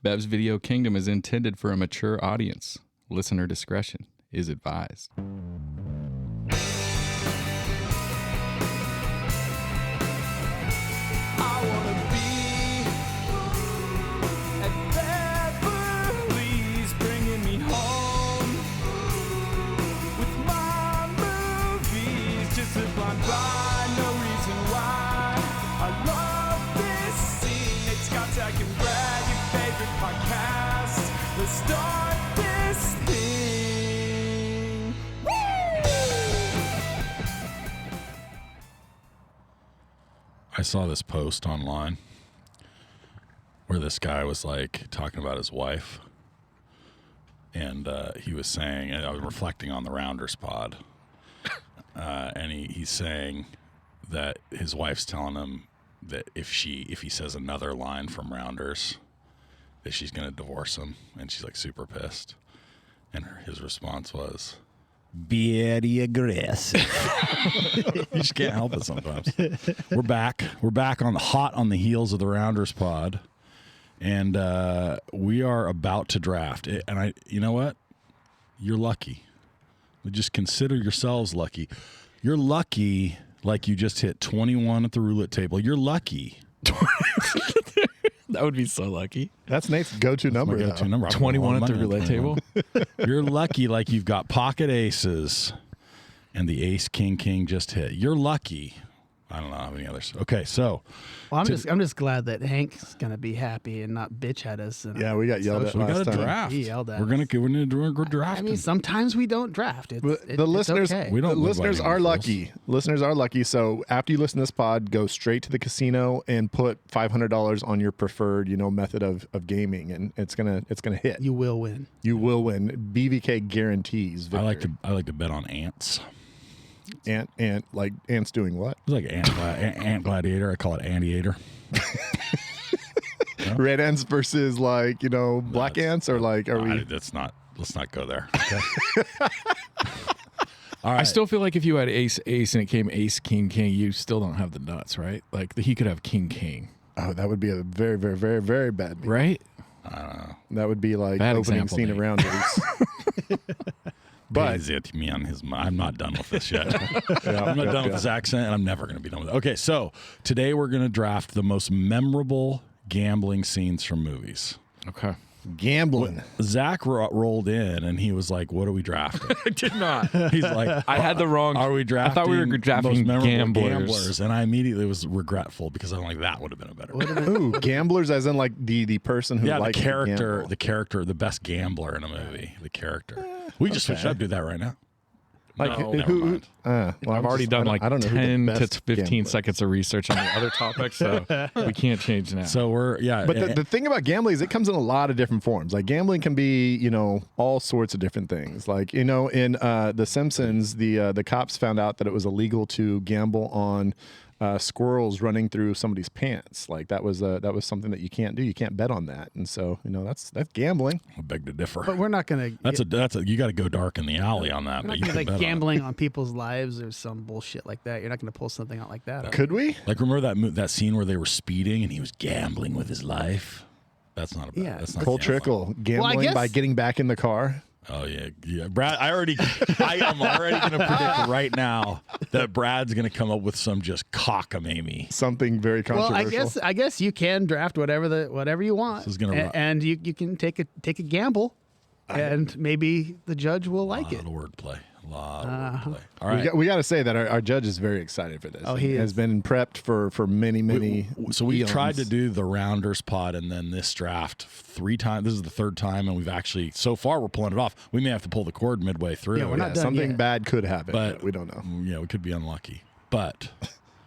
Bev's Video Kingdom is intended for a mature audience. Listener discretion is advised. I wanna be at Beverly's, bringing me home with my movies. Just a blind by, no reason why. I love this scene. It's got Zach and Brad, your favorite podcast. Let's start this thing. Woo! I saw this post online where this guy was like talking about his wife, and he was saying, and I was reflecting on the Rounders pod, and he's saying that his wife's telling him that if he says another line from Rounders, that she's going to divorce him, and she's like super pissed. And his response was, Very aggressive. you just can't help it sometimes. We're back on the heels of the Rounders pod, and we are about to draft it. And you know what? You're lucky. Just consider yourselves lucky. You're lucky, like you just hit 21 at the roulette table. You're lucky. That would be so lucky. That's Nate's go-to number. My go-to number. 21 at the roulette table. You're lucky, like you've got pocket aces, and the ace king just hit. You're lucky. I don't know how many others. Okay, so Well, I'm just glad that Hank's gonna be happy and not bitch at us. And Yeah, we got yelled at we got last a time. draft. He yelled at We're gonna us. go draft. I mean, sometimes we don't draft. Well, the listeners, okay. We don't the live by listeners any are rules. lucky. Listeners are lucky. So after you listen to this pod, go straight to the casino and put $500 on your preferred, method of gaming, and it's gonna hit. You will win. You will win. BVK guarantees I victory. like to bet on ants. Ant like ants doing what? It's like ant gladiator. I call it anteater. Red ants versus black ants, or Let's not go there. Okay. All right. I still feel like if you had ace and it came ace king you still don't have the nuts, right? Like he could have king, Oh, that would be a very, very, very, very bad meeting. right? That would be like Bad opening example, scene Nate. of Rounders. But Pays it to me on his. I'm not done with this yet. I'm not done with this accent, and I'm never going to be done with it. Okay, so today we're going to draft the most memorable gambling scenes from movies. Okay. gambling. Zach rolled in, and he was like, "What are we drafting?" I did not. He's like, I had the wrong. Are we drafting? I thought we were drafting most memorable gamblers. And I immediately was regretful because I'm like, that would have been a better. Ooh, gamblers, as in like the person who Yeah, likes the to character, gamble. the character, the best gambler in a movie, the character. We just switch up, do that right now. Like No, who? never mind. Well, I've already done like I don't know who the 10 to best 15 gambler is. seconds of research on the other topics, so we can't change now. So we're But the thing about gambling is it comes in a lot of different forms. Like gambling can be, all sorts of different things. Like, in The Simpsons, the cops found out that it was illegal to gamble on squirrels running through somebody's pants. Like that was something that you can't do. You can't bet on that. And so, that's gambling. I beg to differ. But we're not going to. That's a you got to go dark in the alley on that. We're But not you gonna, can bet on it. gambling on people's lives or some bullshit like that. You're not going to pull something out like that. Could we? Like remember that scene where they were speeding and he was gambling with his life. That's not a bad. Yeah. That's not Full gambling. trickle. Gambling guess- by getting back in the car. Oh yeah. Brad, I am already going to predict right now that Brad's going to come up with some just cockamamie. Something very Well, controversial. I guess you can draft whatever you want, This is gonna rock. and you can take a gamble, and maybe the judge will like A it. lot of wordplay. A lot of wordplay. All right. We got to say that our judge is very excited for this. Oh, he has is. been prepped for many. So we eons. tried to do the Rounders pod and then this draft 3 times. This is the 3rd time, and we've actually so far we're pulling it off. We may have to pull the cord midway through. Yeah, we're not done Something yet. bad could happen, But- but we don't know. Yeah, we could be unlucky. But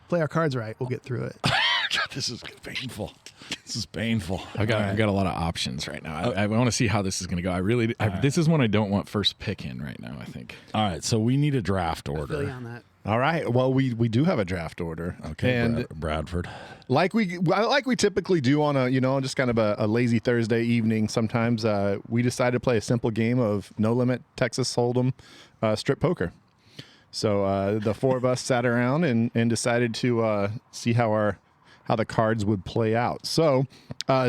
Play our cards right. We'll get through it. God, this is painful. This is painful. I've got a lot of options right now. I want to see how this is going to go. This is one I don't want first pick in right now, I think. All right, so we need a draft Feel you order. on that. All right. Well, we do have a draft order. Okay, And Bradford. like we typically do on a just kind of a lazy Thursday evening, sometimes we decided to play a simple game of No Limit Texas Hold'em strip poker. So the 4 of us sat around and decided to see how the cards would play out. So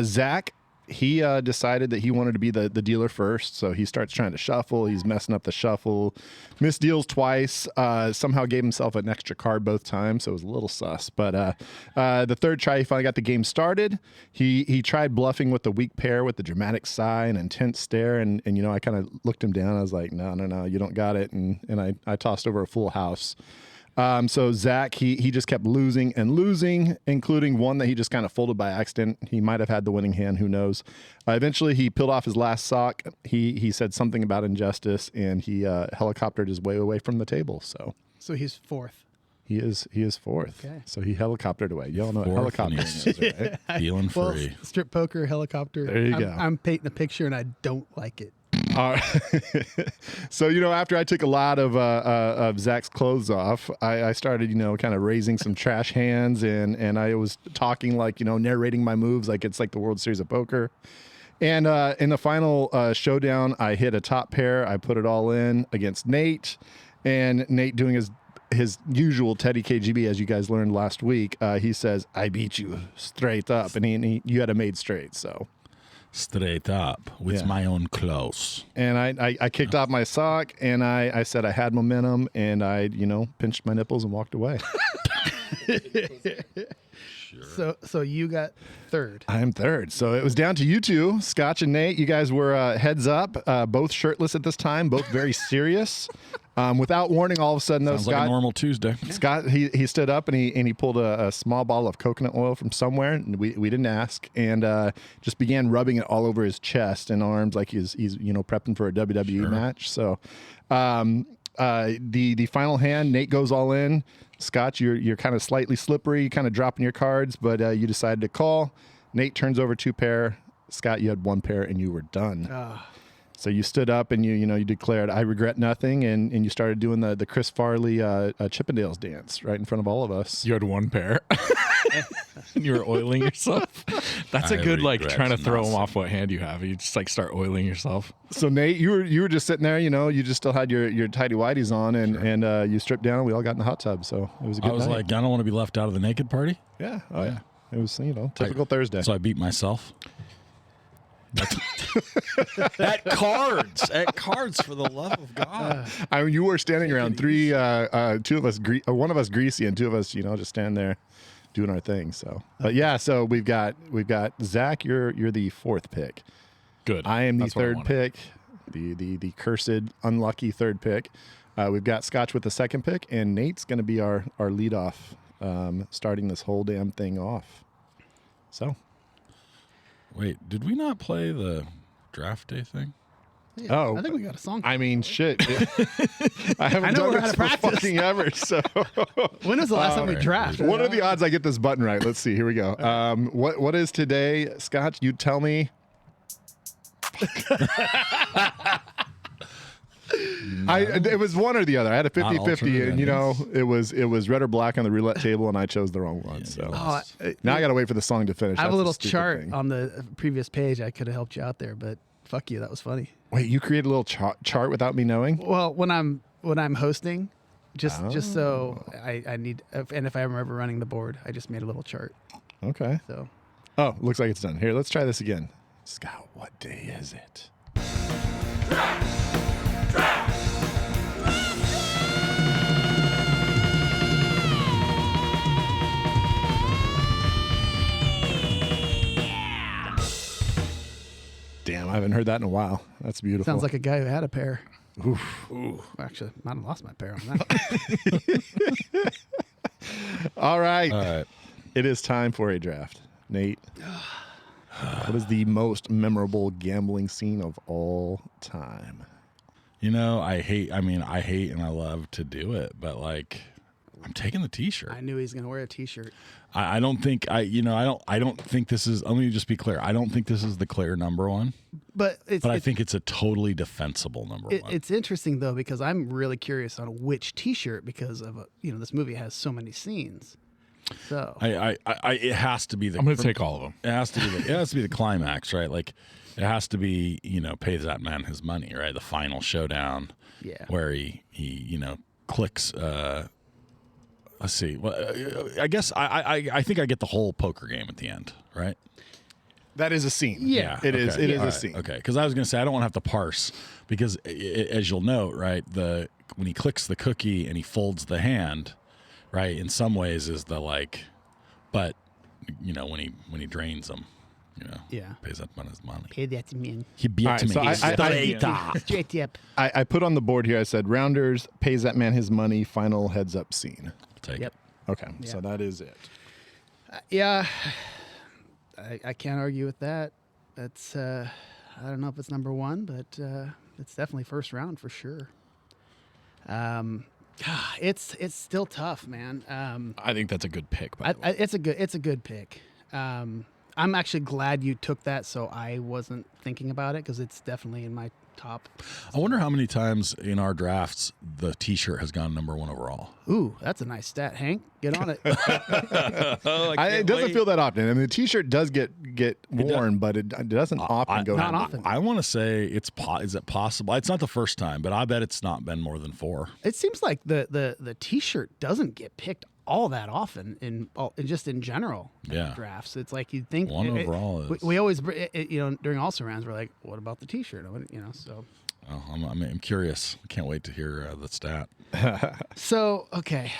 Zach he decided that he wanted to be the dealer first. So he starts trying to shuffle. He's messing up the shuffle, misdeals twice, somehow gave himself an extra card both times. So it was a little sus. But the third try, he finally got the game started. He tried bluffing with the weak pair with the dramatic sigh and intense stare. And I kind of looked him down. I was like, no, you don't got it. And I tossed over a full house. So Zach, he just kept losing and losing, including one that he just kind of folded by accident. He might have had the winning hand, who knows. Eventually, he peeled off his last sock. He said something about injustice, and he helicoptered his way away from the table. So he's fourth. He is fourth. Okay. So he helicoptered away. Y'all know what Fourth, and helicoptering is, right? Feeling Well, free. strip poker, helicopter. There you go. I'm painting a picture, and I don't like it. So after I took a lot of Zach's clothes off, I started kind of raising some trash hands, and I was talking like narrating my moves like it's like the World Series of Poker. And in the final showdown, I hit a top pair. I put it all in against Nate, and Nate doing his usual Teddy KGB, as you guys learned last week. He says, "I beat you straight up," and you had a made straight. So. Straight up with my own clothes. And I kicked off my sock, and I said I had momentum, and I pinched my nipples and walked away. So you got third. I am third. So it was down to you two, Scotch and Nate. You guys were heads up, both shirtless at this time, both very serious. Without warning, all of a sudden, though, Sounds like a normal Tuesday. Scott, he stood up and he pulled a small bottle of coconut oil from somewhere, and we didn't ask, and just began rubbing it all over his chest and arms like he's prepping for a WWE match. So the final hand, Nate goes all in. Scott, you're kind of slightly slippery, kind of dropping your cards, but you decided to call. Nate turns over 2 pair. Scott, you had 1 pair, and you were done. So you stood up and you declared, "I regret nothing," and you started doing the Chris Farley Chippendales dance right in front of all of us. You had 1 pair. And you were oiling yourself. That's a good trying to throw him off what hand you have. You just start oiling yourself. So Nate, you were just sitting there, you just still had your tighty whities on, and you stripped down. And we all got in the hot tub, so it was a good. I was night. like, I don't want to be left out of the naked party. Yeah, oh yeah, it was typical Thursday. So I beat myself. At cards, for the love of God. I mean, you were standing around 3, 2 of us, one of us greasy, and 2 of us, just standing there doing our thing. So, but yeah, so we've got Zach. You're the 4th pick. Good. I am the That's what I 3rd wanted. pick, the cursed, unlucky 3rd pick. We've got Scotch with the 2nd pick, and Nate's going to be our leadoff, starting this whole damn thing off. So. Wait, did we not play the draft day thing? Yeah, Oh, I think we got a song. I mean, shit. I haven't know done we're this out of for practice. fucking ever. So, When was the last time we right. drafted? what are the odds I get this button right? Let's see. Here we go. What is today, Scott? You tell me. It was one or the other. I had a 50-50, and it was red or black on the roulette table, and I chose the wrong one. So now I got to wait for the song to finish. I have That's a the little stupid chart thing. on the previous page. I could have helped you out there, but fuck you. That was funny. Wait, you created a little chart without me knowing? Well, when I'm hosting, just so I need, and if I'm ever running the board, I just made a little chart. Okay. So Oh, looks like it's done. Here, let's try this again. Scott, what day is it? Damn, I haven't heard that in a while. That's beautiful. sounds like a guy who had a pair. Oof. Actually, I might have lost my pair on that. All right. All right. It is time for a draft. Nate, what is the most memorable gambling scene of all time? I hate and I love to do it, but I'm taking the t-shirt. I knew he was going to wear a T-shirt. I don't think I don't think this is, let me just be clear. I don't think this is the clear number one, But I think it's a totally defensible number one. it's interesting though because I'm really curious on which T-shirt because of this movie has so many scenes. So it has to be the. I'm going to take all of them. It has to be the climax, right? Like, it has to be pay that man his money, right? The final showdown, Yeah. where he clicks. Let's see. Well, I guess I think I get the whole poker game at the end, right? That is a scene. Yeah. It is. It is All a right, scene. Okay, because I was going to say I don't want to have to parse because, as you'll note, right, when he clicks the cookie and he folds the hand, right, in some ways is the like, but when he drains them, Yeah. pays that money. Pay that to me. He beat All right, me. so Straight up. I put on the board here. I said Rounders pays that man his money. Final heads up scene. Take Yep. it. Okay, so that is it. Yeah. I can't argue with that. That's I don't know if it's number one, but it's definitely first round for sure. It's still tough, man. I think that's a good pick. By the way. It's a good pick. I'm actually glad you took that, so I wasn't thinking about it because it's definitely in my top. I wonder how many times in our drafts the T-shirt has gone number 1 overall. Ooh, that's a nice stat, Hank. Get on it. It doesn't feel that often. I mean, the T-shirt does get worn, but it doesn't often go. Not often. I want to say is it possible? It's not the first time, but I bet it's not been more than 4. It seems like the T-shirt doesn't get picked all that often in general drafts. It's like you'd think 1 overall is. we always during also rounds we're like, what about the T-shirt? So. Oh, I'm curious. I can't wait to hear the stat. So okay,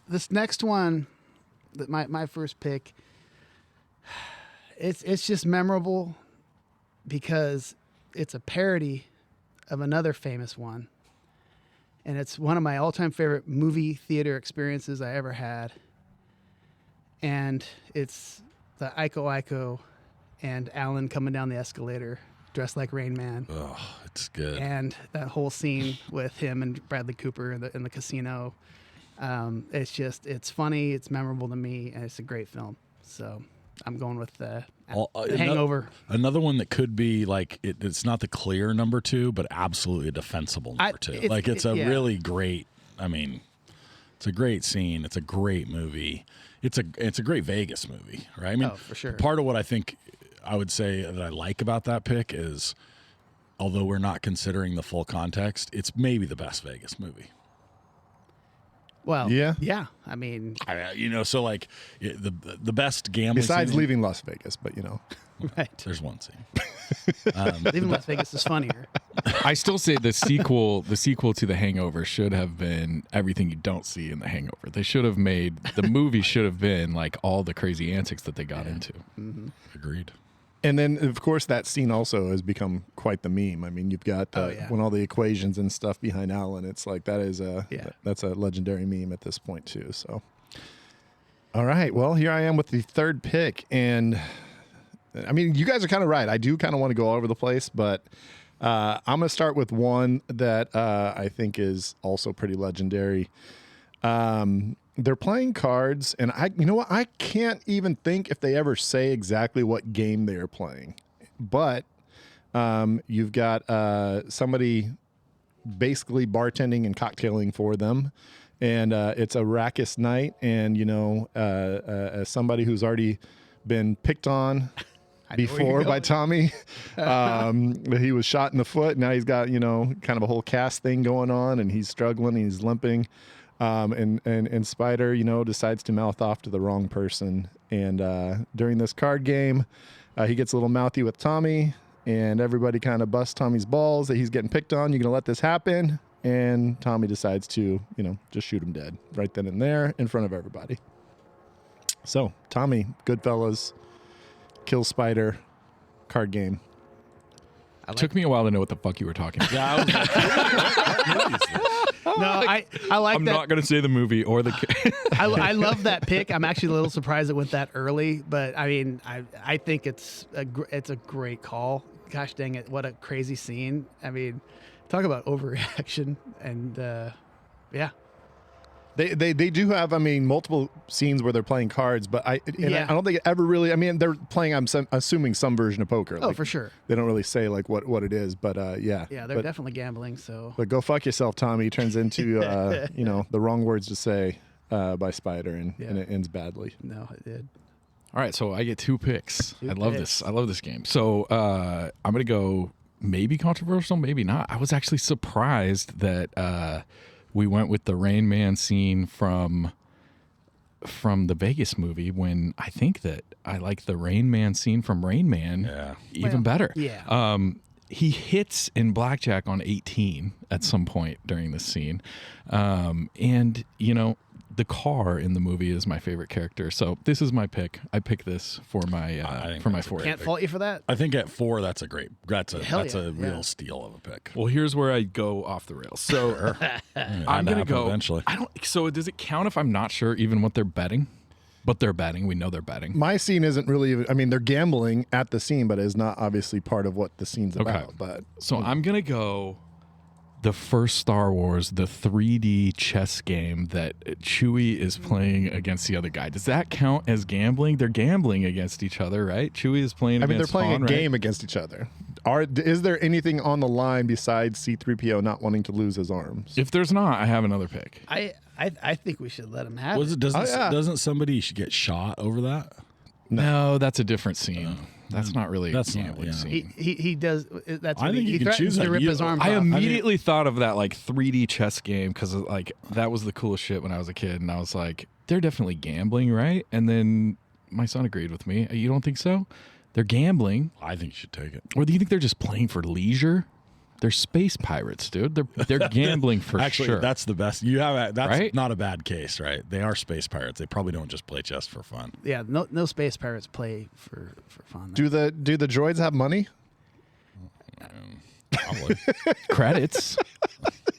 this next one, my first pick. It's just memorable because it's a parody of another famous one. And it's one of my all-time favorite movie theater experiences I ever had. And it's the Aiko and Alan coming down the escalator dressed like Rain Man. Oh, it's good. And that whole scene with him and Bradley Cooper in the casino. It's funny, it's memorable to me, and it's a great film. So I'm going with the Hangover. Another one that could be like it's not the clear number 2, but absolutely a defensible number 2. It's a really great. I mean, it's a great scene. It's a great movie. It's a great Vegas movie, right? I mean, for sure. Part of what I think I would say that I like about that pick is, although we're not considering the full context, it's maybe the best Vegas movie. Well, yeah. I mean, so like the best gambling Besides scene, leaving Las Vegas, but right. there's one scene. Leaving Las Vegas is funnier. I still say the sequel to The Hangover should have been everything you don't see in The Hangover. They should have made the movie should have been like all the crazy antics that they got into. Mm-hmm. Agreed. And then, of course, that scene also has become quite the meme. I mean, you've got when all the equations and stuff behind Alan. It's like that's a legendary meme at this point too. So, all right, well, here I am with the third pick, and I mean, you guys are kind of right. I do kind of want to go all over the place, but I'm going to start with one that I think is also pretty legendary. They're playing cards, and I can't even think if they ever say exactly what game they are playing. But you've got somebody basically bartending and cocktailing for them, and it's a raucous night. And as somebody who's already been picked on before by Tommy, he was shot in the foot. Now he's got kind of a whole cast thing going on, and he's struggling. He's limping. And Spider, decides to mouth off to the wrong person. And during this card game, he gets a little mouthy with Tommy, and everybody kind of busts Tommy's balls that he's getting picked on. You're going to let this happen? And Tommy decides to, just shoot him dead right then and there in front of everybody. So Tommy, Goodfellas, kills Spider, card game. Took me a while to know what the fuck you were talking about. Yeah, I was No, I like I'm that. not going to say the movie or the. I love that pick. I'm actually a little surprised it went that early, but I mean, I think it's a great call. Gosh dang it, what a crazy scene. I mean, talk about overreaction, and yeah. They do have, multiple scenes where they're playing cards, but I don't think it ever really. I mean, they're playing. I'm assuming some version of poker. Oh, for sure. They don't really say like what it is, but yeah. Yeah, they're definitely gambling. So, but go fuck yourself, Tommy. Turns into the wrong words to say by Spider, and it ends badly. No, it did. All right, so I get 2 picks. I love this. I love this game. So I'm gonna go maybe controversial, maybe not. I was actually surprised that we went with the Rain Man scene from from the Vegas movie when I think that I like the Rain Man scene from Rain Man even better. Yeah. He hits in blackjack on 18 at some point during this scene. And, you know, the car in the movie is my favorite character. So this is my pick. I pick this for my fourth. Can't fault you for that. I think at 4, that's a Hell a yeah. real steal of a pick. Well, here's where I go off the rails. So I'm going to go eventually. So does it count if I'm not sure even what they're betting? But they're betting. We know they're betting. My scene isn't really. I mean, they're gambling at the scene, but it's not obviously part of what the scene's about. But so I'm gonna go the first Star Wars, the 3D chess game that Chewie is playing against the other guy. Does that count as gambling? They're gambling against each other, right? Chewie is playing. I mean, they're against playing Han, a right? game against each other. Is there anything on the line besides C-3PO not wanting to lose his arms? If there's not, I have another pick. I think we should let him have Was it. it doesn't yeah. doesn't somebody get shot over that? No, that's a different scene. That's not really That's a not- gambling yeah. scene. He does. That's I what think he you can threatens choose to that. rip You- his arms I off. immediately thought of that like 3D chess game because like that was the coolest shit when I was a kid, and I was like, they're definitely gambling, right? And then my son agreed with me. You don't think so? They're gambling, I think you should take it. or do you think they're just playing for leisure? They're space pirates, dude. They're gambling for Actually, sure. that's the best. You have that's Right? not a bad case, right? They are space pirates. They probably don't just play chess for fun. Yeah, no space pirates play for fun. Do the droids have money? Probably. Credits,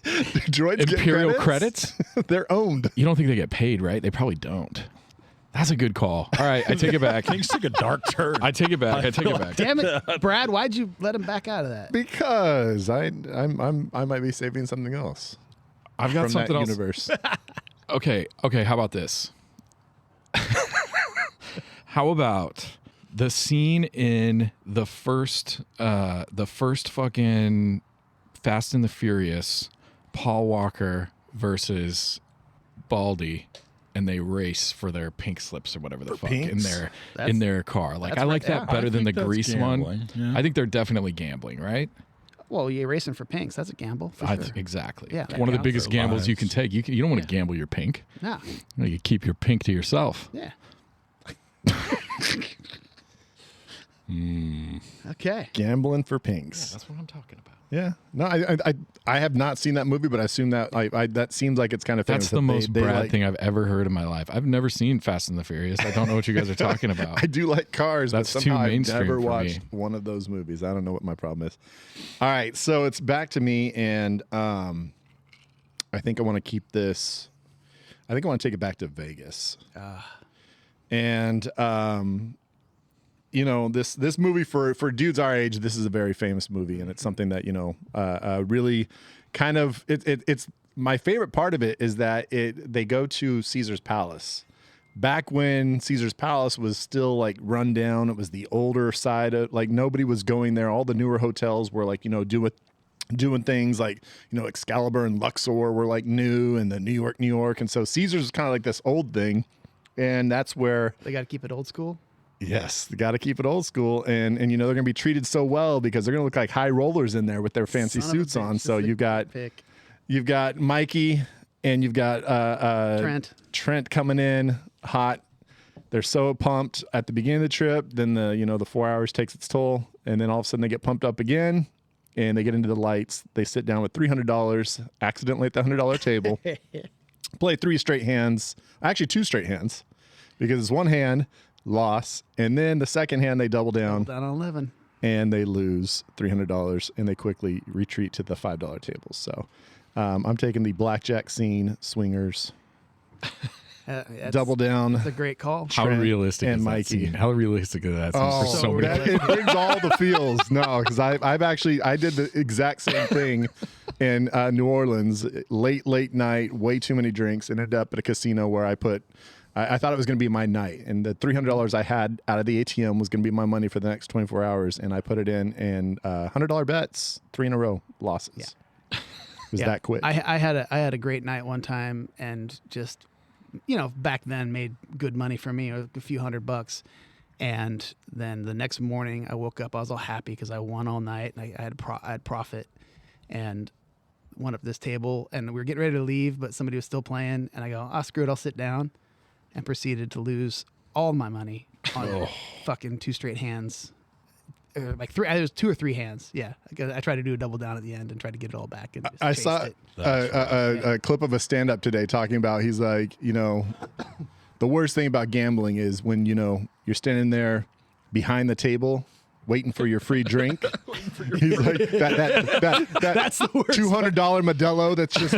Droids get Imperial credits. They're owned. You don't think they get paid, right? They probably don't. That's a good call. All right, I take it back. Things took a dark turn. I take it back. I take it back. Damn it, Brad! Why'd you let him back out of that? Because I might be saving something else I've got from something that else. universe. Okay. How about this? How about the scene in the first fucking Fast and the Furious, Paul Walker versus Baldy, and they race for their pink slips or whatever the fuck pinks? in their car. Like I like that better than the Grease one. Yeah. I think they're definitely gambling, right? Well, you're racing for pinks. That's a gamble for sure. Exactly. Yeah, One of the that biggest counts. gambles you can take. You don't want to Yeah. gamble your pink. No. You keep your pink to yourself. Yeah. Okay. Gambling for pinks. That's what I'm talking about. Yeah. No, I have not seen that movie, but I assume that that seems like it's kind of famous. That's the that most they Brad like, thing I've ever heard in my life. I've never seen Fast and the Furious. I don't know what you guys are talking about. I do like cars, That's but too somehow I've mainstream never for watched me. one of those movies. I don't know what my problem is. All right, so it's back to me, and I think I want to keep this. I think I want to take it back to Vegas. And you know, this movie for dudes our age, this is a very famous movie, and it's something that, you know, really kind of it's my favorite part of it is that they go to Caesar's Palace. Back when Caesar's Palace was still like run down, it was the older side of, like, nobody was going there. All the newer hotels were like, you know, doing things like, you know, Excalibur and Luxor were like new, and the New York. And so Caesar's is kind of like this old thing. And that's where, They got to keep it old school. yes, they got to keep it old school. And you know, they're going to be treated so well because they're going to look like high rollers in there with their fancy Son of a suits on. bitch. So This is a pick. you've got Mikey and you've got Trent coming in hot. They're so pumped at the beginning of the trip. Then the 4 hours takes its toll. And then all of a sudden they get pumped up again and they get into the lights. They sit down with $300 accidentally at the $100 table, play 3 straight hands, actually 2 straight hands, because it's one hand loss. And then the second hand, they double down Down on 11. and they lose $300 and they quickly retreat to the $5 tables. So I'm taking the blackjack scene, swingers, That's double down. a great call. How Trent realistic and is that Mikey. scene? How realistic is that scene for so many? It brings all the feels. No, because I did the exact same thing in New Orleans, late night, way too many drinks, and ended up at a casino where I thought it was going to be my night, and the $300 I had out of the ATM was going to be my money for the next 24 hours, and I put it in, and $100 bets, 3 in a row losses. Yeah. It was that quick. I had a great night one time, and just, you know, back then made good money for me, a few $100. And then the next morning I woke up, I was all happy because I won all night, and I had profit, and went up this table, and we were getting ready to leave, but somebody was still playing, and I go, screw it, I'll sit down. and proceeded to lose all my money on fucking 2 straight hands. Like 3, it was 2 or 3 hands. Yeah, I tried to do a double down at the end and tried to get it all back. And just I chased saw it. a clip of a stand-up today talking about, he's like, the worst thing about gambling is when, you're standing there behind the table waiting for your free drink. He's like, that's the worst. $200 Modelo that's just,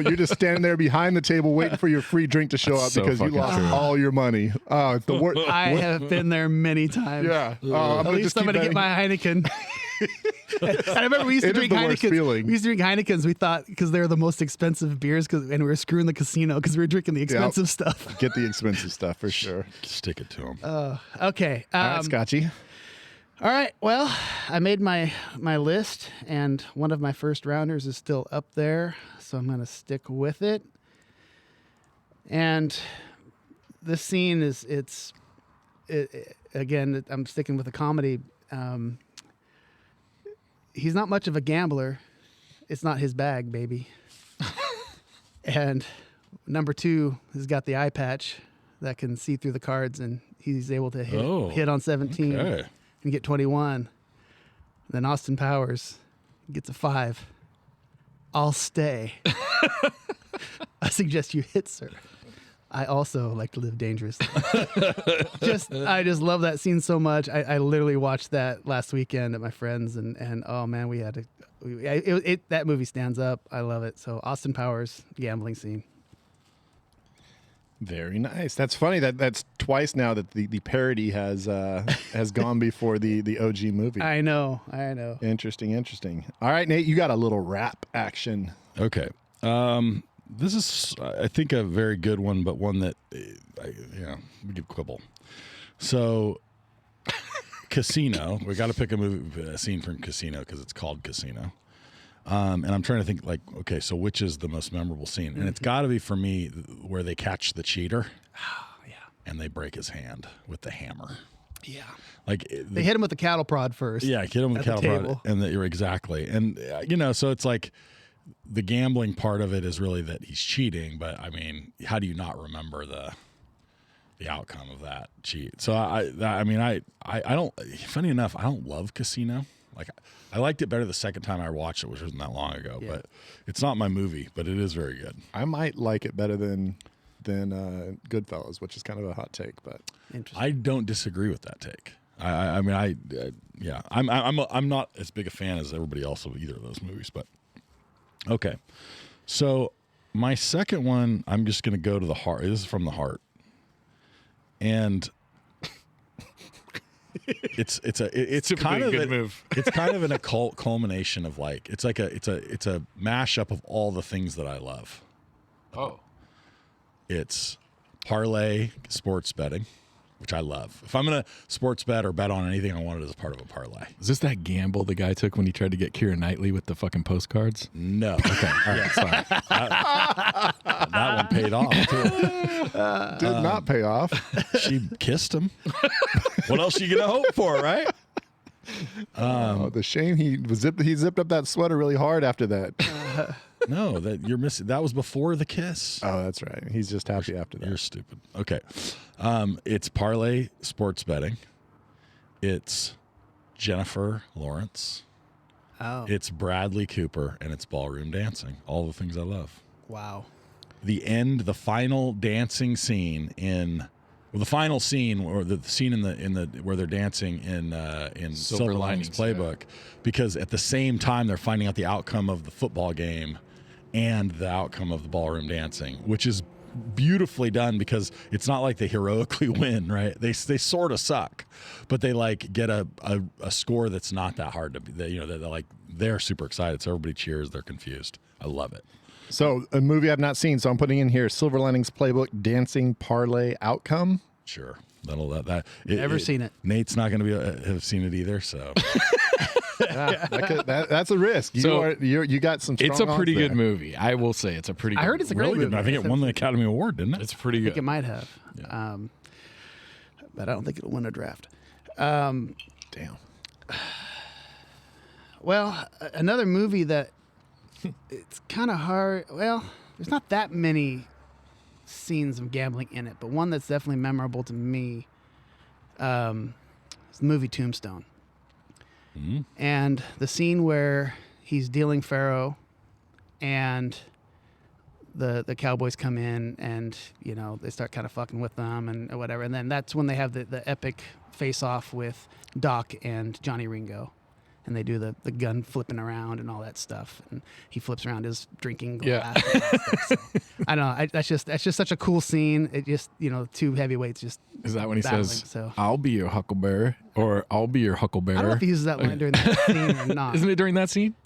you're just standing there behind the table waiting for your free drink to show up so because you fucking lost true. all your money. Oh, it's the worst. I have been there many times. Yeah. At least I'm going to get my Heineken. I remember we used to It is drink the worst Heinekens. feeling. We used to drink Heinekens. We thought because they were the most expensive beers, and we were screwing the casino because we were drinking the expensive stuff. Get the expensive stuff for sure. Stick it to him. Okay. All right, Scotchy. All right. Well, I made my list, and one of my first rounders is still up there, so I'm going to stick with it. And this scene is again, I'm sticking with a comedy. He's not much of a gambler. It's not his bag, baby. And number 2 has got the eye patch that can see through the cards, and he's able to hit on 17 Okay. and get 21. Then Austin Powers gets a 5. I'll stay. I suggest you hit, sir. I also like to live dangerously. I just love that scene so much. I literally watched that last weekend at my friends, and oh man, we had to. That movie stands up. I love it. So Austin Powers gambling scene. Very nice. That's funny. That's twice now that the parody has gone before the OG movie. I know. Interesting. All right, Nate, you got a little rap action. Okay. This is, I think, a very good one, but one that, we could quibble. So, Casino. We got to pick a scene from Casino because it's called Casino. And I'm trying to think, like, okay, so which is the most memorable scene? And it's got to be, for me, where they catch the cheater. Oh, yeah. And they break his hand with the hammer. Yeah. Like They hit him with the cattle prod first. Yeah, hit him with at the cattle prod. table. And you're exactly. And, so it's like, the gambling part of it is really that he's cheating, but I mean, how do you not remember the outcome of that cheat? So I don't. Funny enough, I don't love Casino. Like, I liked it better the second time I watched it, which wasn't that long ago. Yeah. But it's not my movie, but it is very good. I might like it better than Goodfellas, which is kind of a hot take, but Interesting. I don't disagree with that take. I'm not as big a fan as everybody else of either of those movies, but. Okay, so my second one, I'm just going to go to the heart. This is from the heart, and it's kind of good move. It's kind of an occult culmination of like it's a mashup of all the things that I love. Oh. It's parlay sports betting, which I love. If I'm going to sports bet or bet on anything, I want it as a part of a parlay. Is this that gamble the guy took when he tried to get Keira Knightley with the fucking postcards? No. Okay. All right. Sorry. That one paid off, too. did not pay off. She kissed him. What else are you going to hope for, right? The shame he zipped up that sweater really hard after that. No, that you're missing. That was before the kiss. Oh, that's right. He's just happy after that. You're stupid. Okay. It's parlay sports betting. It's Jennifer Lawrence. Oh, It's Bradley Cooper, and it's ballroom dancing. All the things I love. wow. The final dancing scene the final scene, or the scene in the where they're dancing in Silver Linings Playbook, because at the same time they're finding out the outcome of the football game and the outcome of the ballroom dancing, which is beautifully done because it's not like they heroically win, right? They sort of suck, but they like get a score that's not that hard to be. They're super excited, so everybody cheers. They're confused. I love it. So a movie I've not seen, so I'm putting in here Silver Linings Playbook dancing parlay outcome. Sure, Never seen it. Nate's not going to have seen it either, so. That's a risk. So, You got some. It's a strong pretty odds good there. movie. I will say it's a pretty. I heard it's a great Really good. movie. I think it won the Academy Award, didn't it? It's pretty I think it good. might have. Yeah. But I don't think it'll win a draft. Damn. Well, another movie that it's kind of hard. Well, there's not that many scenes of gambling in it, but one that's definitely memorable to me is the movie Tombstone. And the scene where he's dealing faro and the cowboys come in and, you know, they start kind of fucking with them and whatever. And then that's when they have the epic face-off with Doc and Johnny Ringo. And they do the gun flipping around and all that stuff. And he flips around his drinking glass. And all that stuff. So, I don't know. That's just such a cool scene. It just, you know, two heavyweights just Is that when he battling, says, so. I'll be your huckleberry, or I'll be your huckleberry? I don't know if he uses that line during that scene or not. Isn't it during that scene?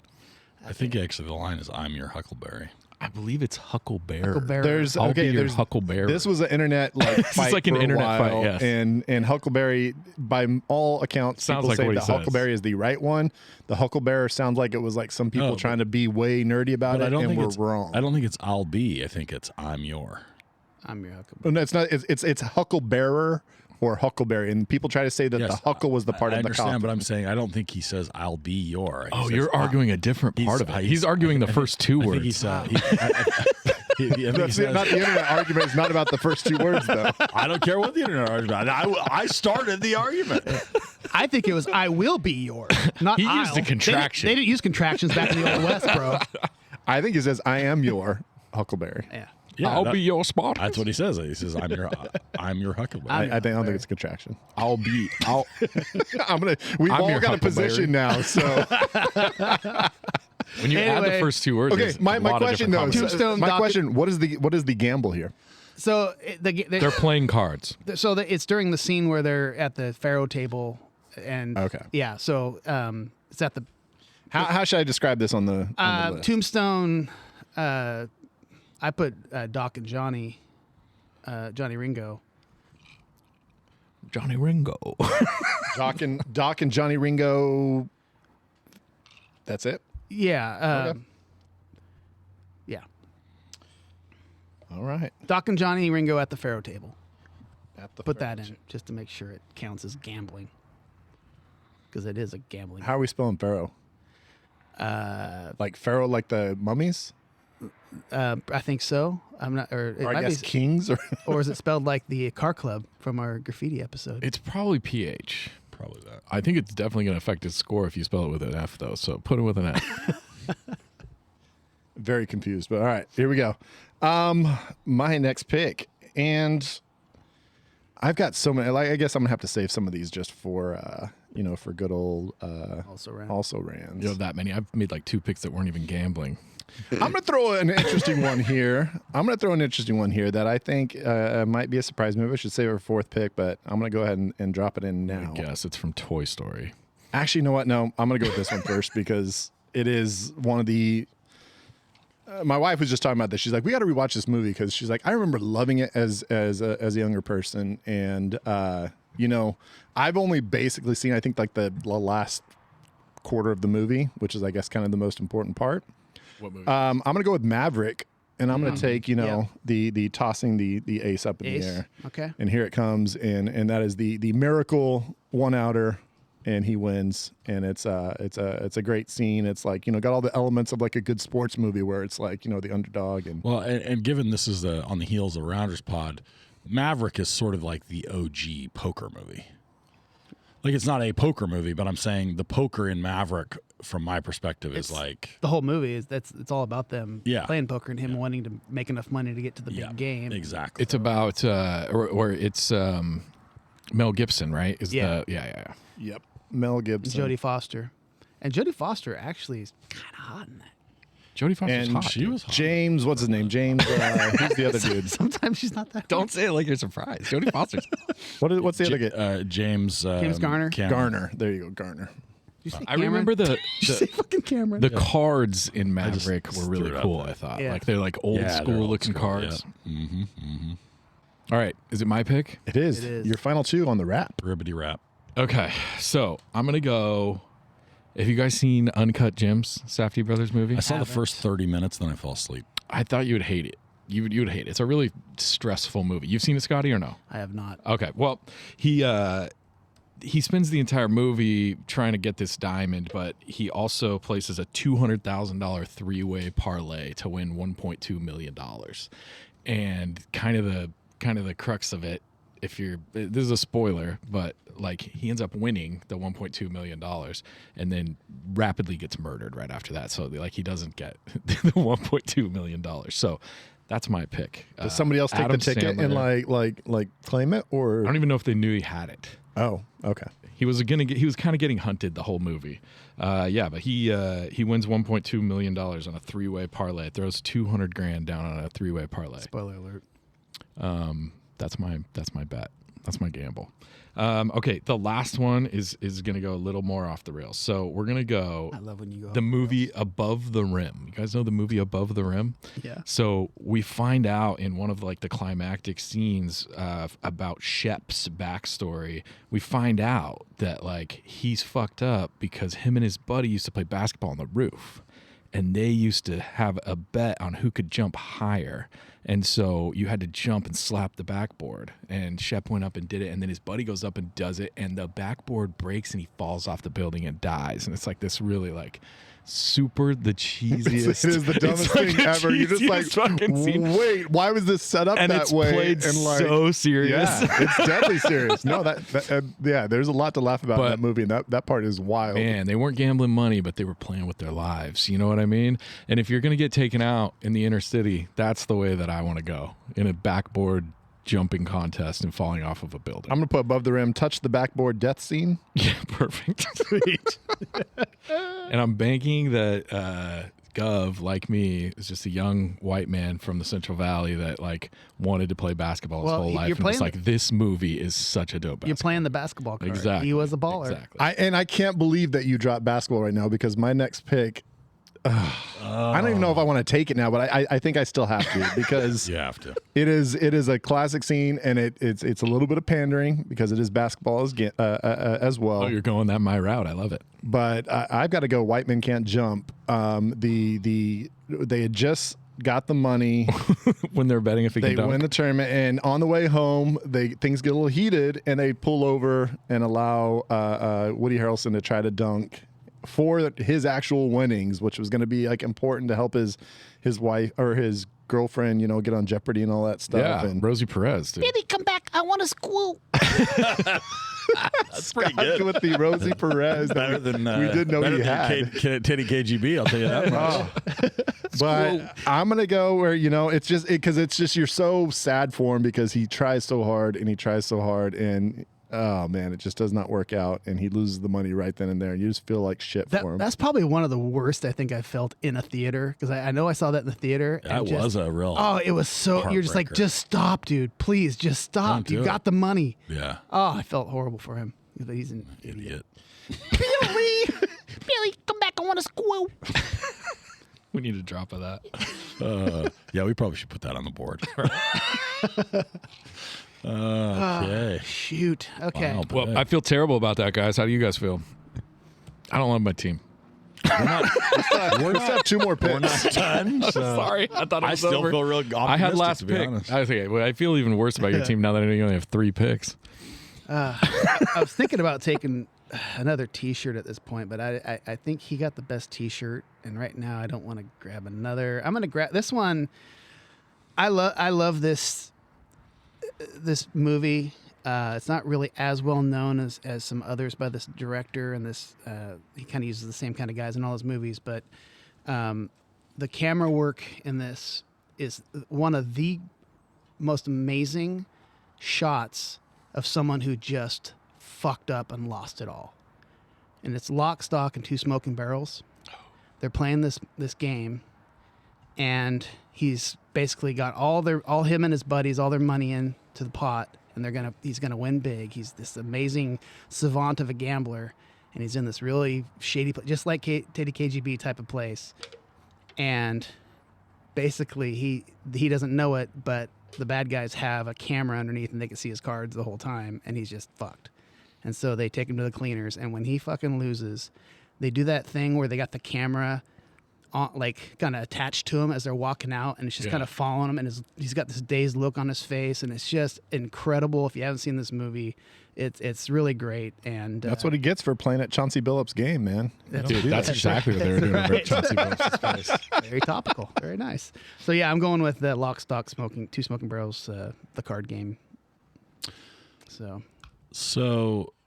I think actually the line is "I'm your huckleberry." I believe it's huckleberry. Huckleberry. There's I'll be your there's huckleberry. This was an internet like This is fight like an for a internet fight, while, yes. and Huckleberry, by all accounts, Sounds people like say what he the says. Huckleberry is the right one. The Huckleberry sounds like it was like some people No, trying to be way nerdy about But I it, don't and think we're it's wrong. I don't think it's "I'll be." I think it's "I'm your." I'm your Huckleberry. Oh, no, it's not. It's Hucklebearer or Huckleberry, and people try to say that Yes, the huckle was the part I of the understand, coffin. but I'm saying I don't think he says "I'll be your." He Oh, says, you're arguing a different part of it. He's arguing the first two I words. think he's. I think he That's says, not the internet argument. It's not about the first two words, though. I don't care what the internet argues about. I started the argument. I think it was "I will be yours," not He used "I'll." a contraction. They didn't use contractions back in the Old West, bro. I think he says, "I am your Huckleberry." Yeah. Yeah, I'll be your spot. That's what he says. He says, "I'm your huckleberry." I don't think it's a contraction. I'll be. I'll. We've I'm all your got a Huckleberry. position now, so. When you add the Anyway. first two words. Okay, there's my a lot of question different though. combinations. Tombstone My docket- question: what is the gamble here? So They're playing cards. it's during the scene where they're at the faro table, and Okay. yeah. So it's at the How should I describe this on the list? Tombstone. I put Doc and Johnny Ringo. Johnny Ringo. Doc and Johnny Ringo. That's it. Yeah. Okay. Yeah. All right. Doc and Johnny Ringo at the faro table. At the Put that in just to make sure it counts as gambling, because it is a gambling. How are we spelling Pharaoh? Like Pharaoh, like the mummies, I think so. I'm not, or it or I might guess be, kings, or or is it spelled like the car club from our graffiti episode? It's probably PH. Probably that. I think it's definitely going to affect his score if you spell it with an F, though. So put it with an F. very confused. But all right, here we go. My next pick, and I've got so many. Like, I guess I'm gonna have to save some of these just for for good old Also ran. also rans. You have that many. I've made like two picks that weren't even gambling. I'm going to throw an interesting one here. That I think might be a surprise movie. I should save our fourth pick, but I'm going to go ahead and drop it in now. I guess it's from Toy Story. Actually, you know what? No, I'm going to go with this one first because it is one of the. My wife was just talking about this. She's like, "We got to rewatch this movie," because she's like, "I remember loving it as a younger person, and I've only basically seen, I think, like the last quarter of the movie, which is, I guess, kind of the most important part." What movie? I'm gonna go with Maverick, and I'm gonna take Yeah. the tossing the ace up in Ace. the air, Okay. and here it comes, and that is the miracle one outer, and he wins, and it's a great scene. It's like got all the elements of like a good sports movie where it's like the underdog and Well, and given this is on the heels of Rounders Pod, Maverick is sort of like the OG poker movie. Like, it's not a poker movie, but I'm saying the poker in Maverick, from my perspective, is like The whole movie it's all about them Yeah. playing poker and him wanting to make enough money to get to the big game. Exactly. It's about, or it's Mel Gibson, right? Yeah. Yeah. yep, Mel And Gibson. Jodie Foster. And Jodie Foster actually is kind of hot in that. Jodie Foster's And hot. she dude. was hot. James, what's his name? James. Who's the other dude? Sometimes she's not that. Don't say it like you're surprised. Jodie Foster's. What's the other guy? James Garner? Cameron. Garner. There you go, Garner. You say I Cameron? remember Did you say fucking Cameron? the cards in Maverick just were threw really it out cool. there. I thought Yeah. like they're like old Yeah, they're school old looking school, cards. Yeah. Mm-hmm. All right, is it my pick? It is. It is. Your final two on the wrap. Ribbity rap. Okay, so I'm gonna go. Have you guys seen Uncut Gems, Safdie Brothers movie? I saw the Haven't. first 30 minutes, then I fell asleep. I thought you would hate it. You would hate it. It's a really stressful movie. You've seen it, Scotty, or no? I have not. Okay. Well, he spends the entire movie trying to get this diamond, but he also places a $200,000 three-way parlay to win $1.2 million. and kind of the crux of it, this is a spoiler, but like he ends up winning the $1.2 million and then rapidly gets murdered right after that. So like he doesn't get the $1.2 million. So that's my pick. Does somebody else take Adam the ticket Sandler. and like claim it, or I don't even know if they knew he had it. Oh, okay. He was kind of getting hunted the whole movie. But he wins $1.2 million on a 3-way parlay. Throws $200,000 down on a 3-way parlay. Spoiler alert. That's my bet. That's my gamble. Okay, the last one is going to go a little more off the rails. So we're going to go I love when you go the movie Above the Rim. You guys know the movie Above the Rim? Yeah. So we find out in one of like the climactic scenes about Shep's backstory. We find out that like he's fucked up because him and his buddy used to play basketball on the roof. And they used to have a bet on who could jump higher. And so you had to jump and slap the backboard. And Shep went up and did it. And then his buddy goes up and does it. And the backboard breaks and he falls off the building and dies. And it's like this really like super the cheesiest. It is the dumbest thing ever. You're just like, wait, why was this set up and that it's way? played and like, so serious. Yeah, it's deadly serious. No, yeah, there's a lot to laugh about in that movie, and that part is wild. Man, they weren't gambling money, but they were playing with their lives. You know what I mean? And if you're going to get taken out in the inner city, that's the way that I want to go, in a backboard jumping contest and falling off of a building. I'm going to put Above the Rim, touch the backboard death scene. Yeah, perfect. Sweet. And I'm banking that Gov, like me, is just a young white man from the Central Valley that like wanted to play basketball his whole life. And was like, this movie is such a dope basketball. You're playing the basketball card. Exactly. He was a baller. Exactly. I can't believe that you dropped basketball right now, because my next pick, I don't even know if I want to take it now, but I think I still have to, because You have to. it is a classic scene, and it's a little bit of pandering because it is basketball as well. Oh, you're going that my route. I love it. But I've got to go. White Men Can't Jump. They had just got the money. When they're betting if he They can dunk. win the tournament, and on the way home, things get a little heated, and they pull over and allow Woody Harrelson to try to dunk for his actual winnings, which was going to be like important to help his wife or his girlfriend, get on Jeopardy and all that stuff. Yeah, And Rosie Perez, dude. Baby, come back. I want to squoo. That's pretty Scott good. with the Rosie Perez that Better than we did know better he than had. Teddy KGB. I'll tell you that much. But I'm gonna go where it's just because it's just you're so sad for him, because he tries so hard and oh man, it just does not work out, and he loses the money right then and there. You just feel like shit for him. That's probably one of the worst I think I felt in a theater, because I know I saw that in the theater. That and just, was a real. Oh, it was so. You're just like, heartbreaker. just stop, dude. Please, just stop. Don't do You it. got the money. Yeah. Oh, I felt horrible for him. But he's an idiot. Idiot. Billy, come back. I want to squoo. We need a drop of that. Yeah, we probably should put that on the board. Okay. Shoot. Okay. Wow, Well, boy. I feel terrible about that, guys. How do you guys feel? I don't love my team. We still have two more picks. We're not done. So Sorry, I thought it I was still over. feel real optimistic, I had last to be pick. honest. I feel even worse about your team now that I know you only have 3 picks. I was thinking about taking another T-shirt at this point, but I think he got the best T-shirt, and right now I don't want to grab another. I'm going to grab this one. I love this movie. It's not really as well known as some others by this director, and this he kind of uses the same kind of guys in all his movies, but the camera work in this is one of the most amazing shots of someone who just fucked up and lost it all. And it's Lock, Stock, and Two Smoking Barrels. They're playing this game, and he's basically got all him and his buddies, all their money into the pot, and he's gonna win big. He's this amazing savant of a gambler, and he's in this really shady place, just like Teddy KGB type of place. And basically, he doesn't know it, but the bad guys have a camera underneath, and they can see his cards the whole time, and he's just fucked. And so they take him to the cleaners, and when he fucking loses, they do that thing where they got the camera like kind of attached to him as they're walking out, and it's just kind of following him, and he's got this dazed look on his face, and it's just incredible. If you haven't seen this movie, it's really great, and That's what he gets for playing at Chauncey Billups' game, man. Dude, that's exactly what they were doing over at Chauncey Billups' place. very topical, very nice. So yeah, I'm going with the Lock, Stock, Two Smoking Barrels, the card game. So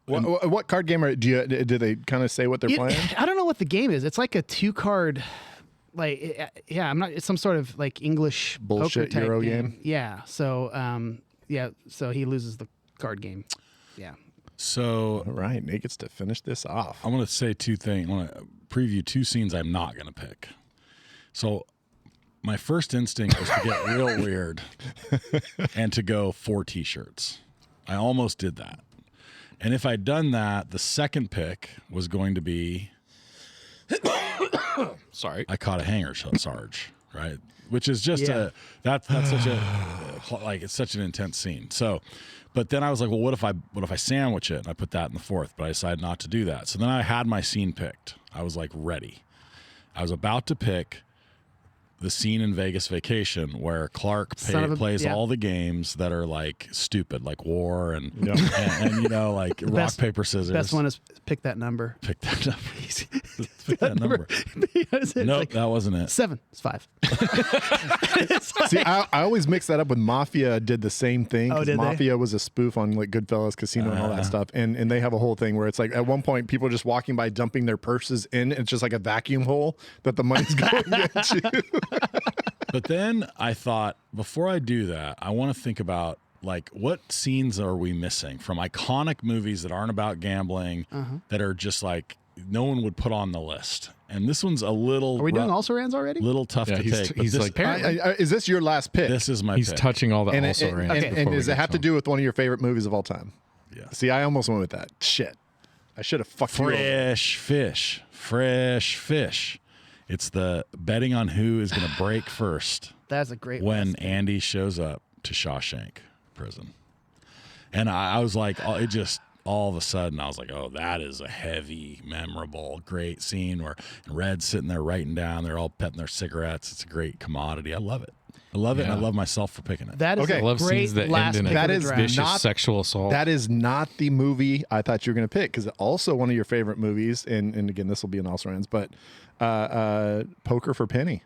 What card game do they kind of say what they're playing? I don't know what the game is. It's like a 2-card, like I'm not. It's some sort of like English Bullshit poker type Euro game. Yeah. So so he loses the card game. Yeah. So All right, Nate gets to finish this off. I'm going to say two things. I want to preview two scenes I'm not going to pick. So my first instinct was to get real weird and to go 4 T-shirts. I almost did that. And if I'd done that, the second pick was going to be Sorry. I caught a hanger, Sarge, right? Which is just that's such a like it's such an intense scene. So, but then I was like, well, what if I sandwich it? And I put that in the fourth, but I decided not to do that. So then I had my scene picked. I was like ready. I was about to pick the scene in Vegas Vacation where Clark plays all the games that are like stupid, like war and you know, like rock, paper, scissors. Best one is pick that number. Pick that number. Pick that number. Nope, that wasn't it. 7. It's 5. See, I always mix that up with Mafia. Did the same thing. 'Cause did they? Mafia was a spoof on like Goodfellas, Casino, and all that stuff. And they have a whole thing where it's like at one point people are just walking by dumping their purses in. It's just like a vacuum hole that the money's going into. But then I thought, before I do that, I want to think about like what scenes are we missing from iconic movies that aren't about gambling, that are just like no one would put on the list. And this one's a little. Are we doing also rans already? Little tough to take. But He's this, like, Is this your last pick? this is my he's pick. touching all the and also rants. and does it have to do with one of your favorite movies of all time? Yeah. See, I almost went with that. Shit. I should have fucked you over. Fresh fish. Fresh fish. It's the betting on who is going to break first That's a great when list. Andy shows up to Shawshank prison. And I was like, it just all of a sudden, I was like, oh, that is a heavy, memorable, great scene where Red's sitting there writing down. They're all petting their cigarettes. It's a great commodity. I love it. I love it. And I love myself for picking it. That is Okay. a I love great scenes that last end in pick a of the is draft. vicious not- sexual assault. That is not the movie I thought you were going to pick because also one of your favorite movies, and again, this will be an also rans, but Poker for Penny.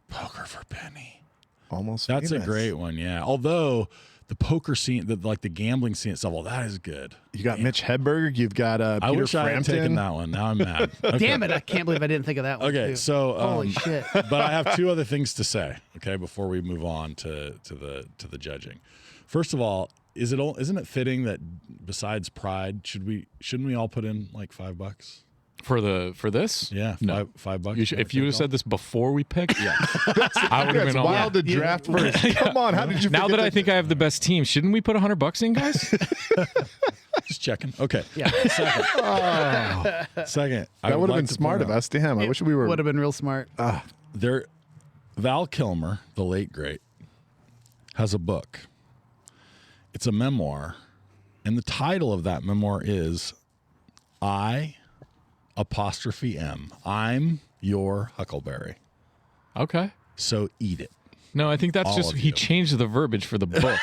Poker for Penny. Almost That's famous. a great one, yeah. Although the poker scene, the gambling scene itself, well, that is good. You got Mitch Hedberg. You've got Peter I wish I had Frampton. taken that one. Now I'm mad. Okay. Damn it! I can't believe I didn't think of that one. Okay, too. so holy shit. But I have two other things to say. Okay, before we move on to the judging. First of all, isn't it fitting that besides Pride, shouldn't we all put in like $5? for this? Yeah, No. $5. You should, if you would have said this before we picked, I would have It's been on. wild to draft first. Come on, how did you? Now forget that I think I have the best team, shouldn't we put $100 in, guys? Just checking. Okay. Yeah. Second. that would have been smart of us. Damn, I wish we were. Would have been real smart. Val Kilmer, the late great, has a book. It's a memoir, and the title of that memoir is "I'' I'm your Huckleberry. Okay. So eat it. No, I think that's All just of he you. changed the verbiage for the book.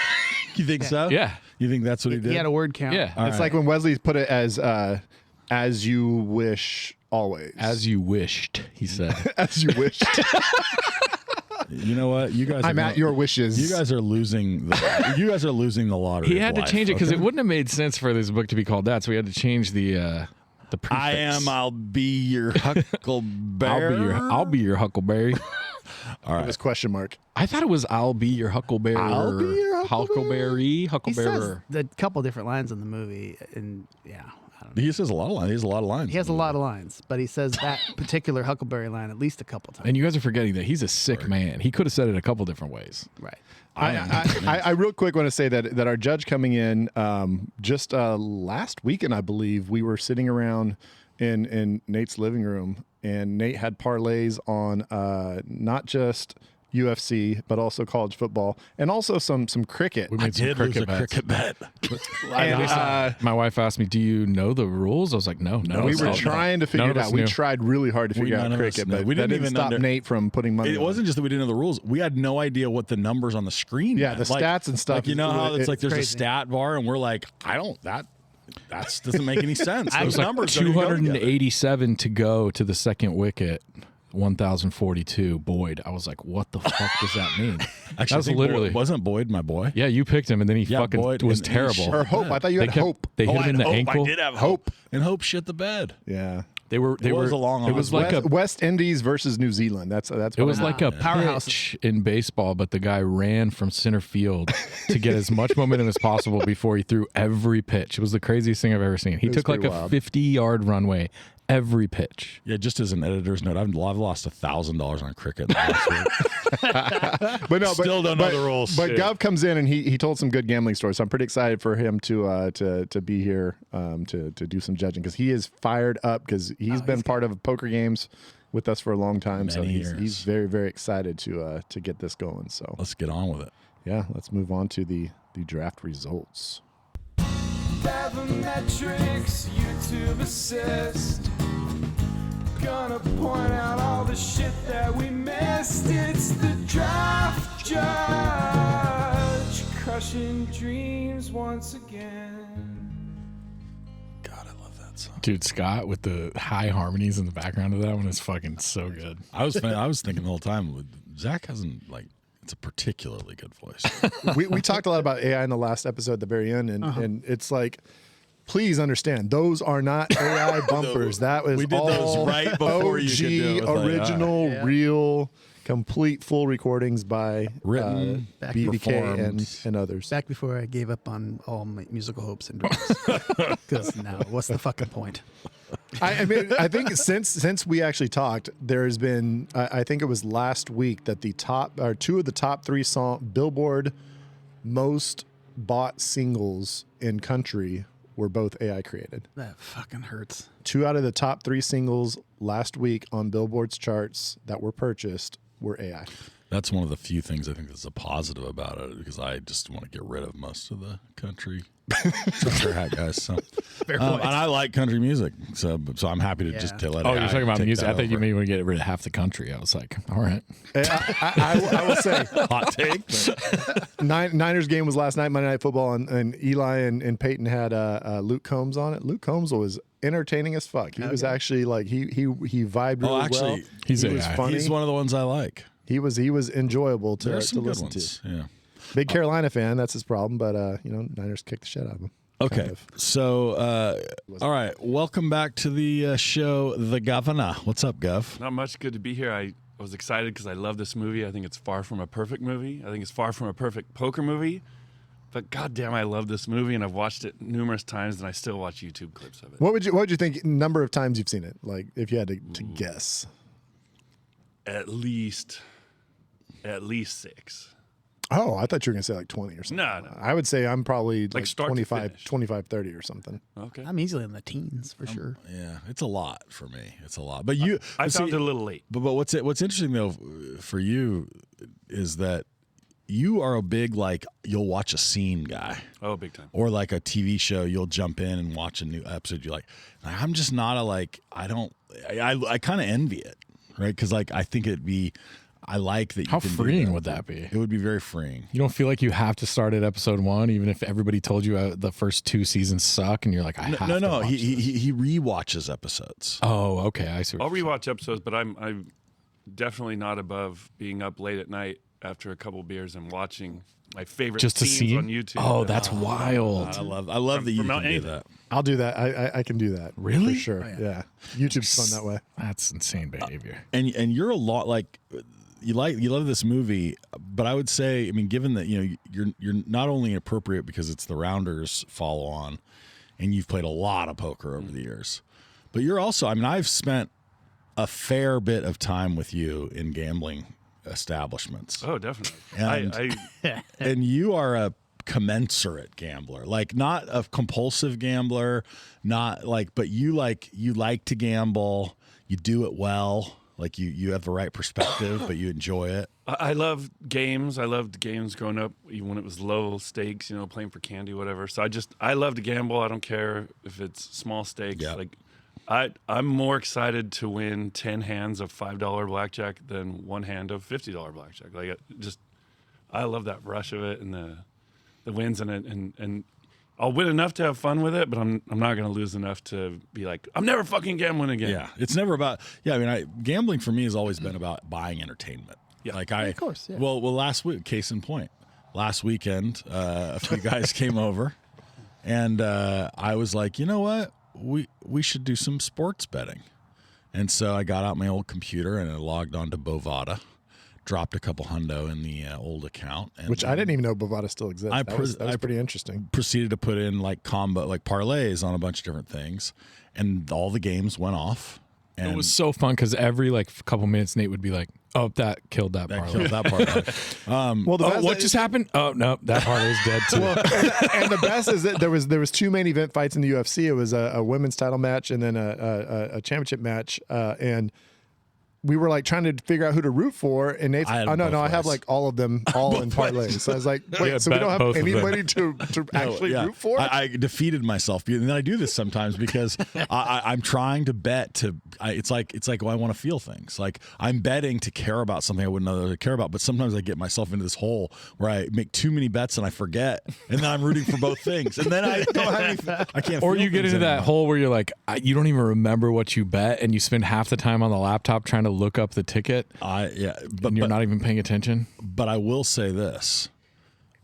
You think so? Yeah. You think that's what he did? He had a word count. Yeah. It's like when Wesley put it as you wish always. As you wished, he said. as you wished. You know what? You guys. I'm are at your wishes. You guys are losing. You guys are losing the lottery. He of had to life, change it because it okay? wouldn't have made sense for this book to be called that, so we had to change the prefix. I'll be your Huckleberry. I'll be your Huckleberry. It was question mark. I thought it was I'll be your Huckleberry. I'll be your Huckleberry. He says Huckleberry. a couple different lines in the movie, and yeah, I don't know. He says a lot of lines. He has a lot of lines. He has a lot of lines, but he says that particular Huckleberry line at least a couple times. And you guys are forgetting that he's a sick man. He could have said it a couple different ways. Right. I real quick want to say that our judge coming in just last weekend, I believe, we were sitting around in Nate's living room, and Nate had parlays on not just UFC, but also college football, and also some cricket. We made some Did lose a cricket bets. cricket bet. And, My wife asked me, "Do you know the rules?" I was like, "No, no." we were trying to figure it out. We tried really hard to figure none out of us cricket, knew. but We that didn't didn't even stop under- Nate from putting money. It on wasn't just that we didn't know the rules. We had no idea what the numbers on the screen. Yeah, meant. the stats and stuff Like, you is- know how it's like there's crazy. a stat bar, and we're like, that doesn't make any sense. It Those was like numbers don't even go together. 287 to go to the second wicket. 1,042 Boyd. I was like, what the fuck does that mean? Actually, that I was think literally. wasn't Boyd my boy? Yeah, you picked him, and then he Yeah, fucking Boyd, was and he terrible. Or Hope. I thought you had Hope. They hit Oh, him in the I ankle. did have Hope. and Hope shit the bed. Yeah. They were. They It was were. a long It was odds. like a. West Indies versus New Zealand. That's It what was I like a Powerhouse. pitch in baseball, but the guy ran from center field to get as much momentum as possible before he threw every pitch. It was the craziest thing I've ever seen. He was took like pretty a wild. 50-yard runway every pitch. Yeah, just as an editor's note, I've lost $1,000 on cricket last week. But no, Still don't know the rules. But Shit. Gov comes in and he told some good gambling stories. So I'm pretty excited for him to be here to do some judging because he is fired up because he's been part of poker games with us for a long time. So Many he's years. very, very excited to get this going. So Let's get on with it. yeah, let's move on to the draft results. Sabermetrics, YouTube assist. Gonna point out all the shit that we missed. It's the draft judge, crushing dreams once again. God, I love that song. Dude, Scott with the high harmonies in the background of that one is fucking so good. I was thinking the whole time, Zach hasn't it's a particularly good voice. we talked a lot about AI in the last episode at the very end, and it's like, please understand, those are not AI bumpers. That was We did all those right before OG, you could do it. It was like, original, Yeah. real, complete, full recordings by Written, BVK performed. and others. Back before I gave up on all my musical hopes and dreams. Because now, what's the fucking point? I mean, I think since we actually talked, there has been. I think it was last week that the top or two of the top three Billboard most bought singles in country were both AI created. That fucking hurts. 2 out of the top 3 singles last week on Billboard's charts that were purchased were AI. That's one of the few things I think that's a positive about it because I just want to get rid of most of the country trucker hat guys. So, and I like country music, so I'm happy to just to let. Oh, AI you're talking about take music. that I thought you over. may want to get rid of half the country. I was like, all right. I will say, hot take. but- Niners game was last night, Monday Night Football, and Eli and Peyton had Luke Combs on it. Luke Combs was entertaining as fuck. He was actually like he vibed really Oh, actually, well. he's he was AI. funny. He's one of the ones I like. He was enjoyable to There's some good listen ones. to. Yeah. Big Carolina fan, that's his problem. But Niners kicked the shit out of him. Okay. kind of. So, all right. Welcome back to the show, The Governor. What's up, Gov? Not much. Good to be here. I was excited because I love this movie. I think it's far from a perfect movie. I think it's far from a perfect poker movie. But goddamn, I love this movie, and I've watched it numerous times, and I still watch YouTube clips of it. What would you think? Number of times you've seen it? Like if you had to guess. At least 6. Oh, I thought you were gonna say like 20 or something. No. I would say I'm probably like start to 25, 30 or something. Okay. I'm easily in the teens for sure. Yeah, it's a lot for me. It's a lot. But you, I but found see- it a little late. But what's interesting though for you is that you are a big you'll watch a scene guy. Oh, big time. Or like a TV show, you'll jump in and watch a new episode. You like. I'm just not I kind of envy it, right? Because I think it'd be. I like that. How you can freeing do would that be? It would be very freeing. You don't feel like you have to start at episode 1, even if everybody told you the first 2 seasons suck, and you're like, I have to No. watch this. He rewatches episodes. Oh, okay. I see. I'll What you're rewatch episodes, but I'm definitely not above being up late at night after a couple beers and watching my favorite just to scenes see on YouTube. Oh, that's wild. I love that you from can do anything. that. I'll do that. I can do that. Really? For sure. Yeah. YouTube's fun that way. That's insane behavior. And you're a lot you love this movie, but I would say, I mean, given that you're not only appropriate because it's the Rounders follow on, and you've played a lot of poker over the years, but you're also, I mean, I've spent a fair bit of time with you in gambling establishments, Oh, definitely. And- and you are a commensurate gambler, not a compulsive gambler, not but you like to gamble, you do it well. Like you have the right perspective, but you enjoy it. I love games. I loved games growing up, even when it was low stakes, playing for candy, whatever. So I love to gamble. I don't care if it's small stakes. Yeah. Like I'm more excited to win 10 hands of $5 blackjack than one hand of $50 blackjack. Like I love that rush of it and the wins in it, and I'll win enough to have fun with it, but I'm not going to lose enough to be like, I'm never fucking gambling again. Yeah, it's never about. Yeah, I mean, gambling for me has always been about buying entertainment. Yeah. Like of course. Yeah. Well, last week, case in point, last weekend, a few guys came over, and I was like, you know what, we should do some sports betting, and so I got out my old computer and I logged on to Bovada. Dropped a couple hundo in the old account, and Which I didn't even know Bovada still exists. That was pretty interesting. Proceeded to put in like combo, like parlays on a bunch of different things, and all the games went off. And It was so fun because every couple minutes Nate would be like, "Oh, that killed that parlay." killed that parlay. Well, the best What just happened? Oh no, that parlay is dead too. and the best is that there was two main event fights in the UFC. It was a women's title match and then a championship match, and we were like trying to figure out who to root for, and Nate's, I had I both have ways. like all of them all in parlays. So I was like, wait, Yeah, so we bet don't have both of them. anybody to actually root for? I defeated myself, and then I do this sometimes because I'm trying to bet it's like well, I want to feel things. Like I'm betting to care about something I wouldn't otherwise care about, but sometimes I get myself into this hole where I make too many bets and I forget, and then I'm rooting for both things, and then I don't have anything. I can't. Or feel you get things into that anymore. hole where you're like, you don't even remember what you bet, and you spend half the time on the laptop trying to look up the ticket, But and you're not even paying attention. But I will say this.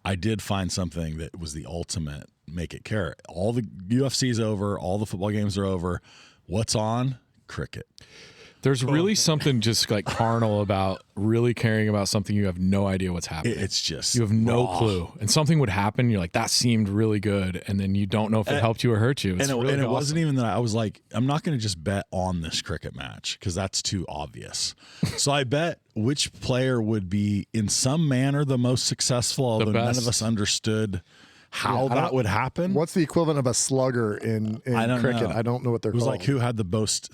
I did find something that was the ultimate make it care. All the UFC's over, all the football games are over. What's on? Cricket. There's really something just like carnal about really caring about something you have no idea what's happening. It's just You have no raw. clue. And something would happen, you're like, that seemed really good, and then you don't know if it helped you or hurt you. It's And really it awesome. wasn't even that I was like, I'm not going to just bet on this cricket match because that's too obvious. So I bet which player would be in some manner the most successful, although none best. of us understood how I that don't- would happen. What's the equivalent of a slugger in I don't cricket? know. I don't know what they're It was called. like who had the most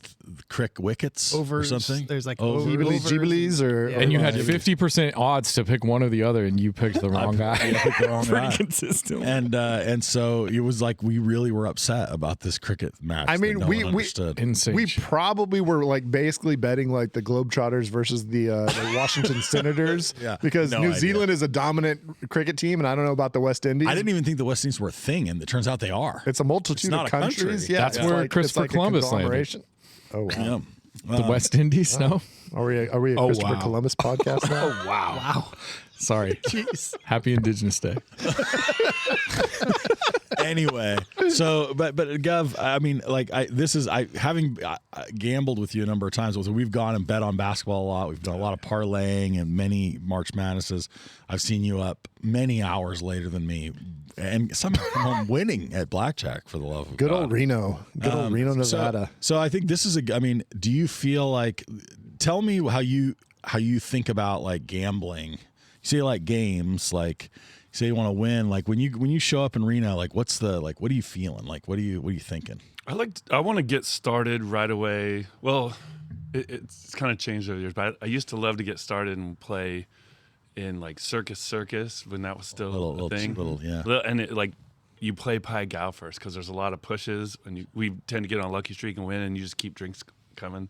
crick wickets Overs. or something? There's like Over- Jubilees, overs. Jubilees, or Yeah. And you or had like- 50% odds to pick one or the other, and you picked the wrong guy. I picked the wrong Pretty guy. consistent. And so it was like we really were upset about this cricket match. I mean, that no we- one understood. Insane. We probably were like basically betting like the Globetrotters versus the Washington Senators, Yeah, because no New idea. Zealand is a dominant cricket team, and I don't know about the West Indies. I didn't even think the West Indies were a thing, and it turns out they are. It's a multitude It's not of a country. countries. Yeah, That's it's where like, Christopher it's like Columbus a conglomeration. Oh wow! Yeah. The West Indies, no? Are we a Oh, Christopher wow. Columbus podcast now? Oh, wow. Sorry. Jeez. Happy Indigenous Day. Anyway, so but Gov, I mean, like having gambled with you a number of times. We've gone and bet on basketball a lot. We've done a lot of parlaying and many March Madnesses. I've seen you up many hours later than me, and somehow come home winning at blackjack, for the love of Good God. old Reno. Good old Reno, Nevada. So I think this is I mean, do you feel like? Tell me how you think about like gambling. You say like games, like you say you want to win. Like when you show up in Reno, like what are you feeling? Like what are you thinking? I want to get started right away. Well, it's kind of changed over the years, but I used to love to get started and play in like Circus when that was still a thing. And it, like you play Pai Gow first because there's a lot of pushes, and we tend to get on a lucky streak and win, and you just keep drinks coming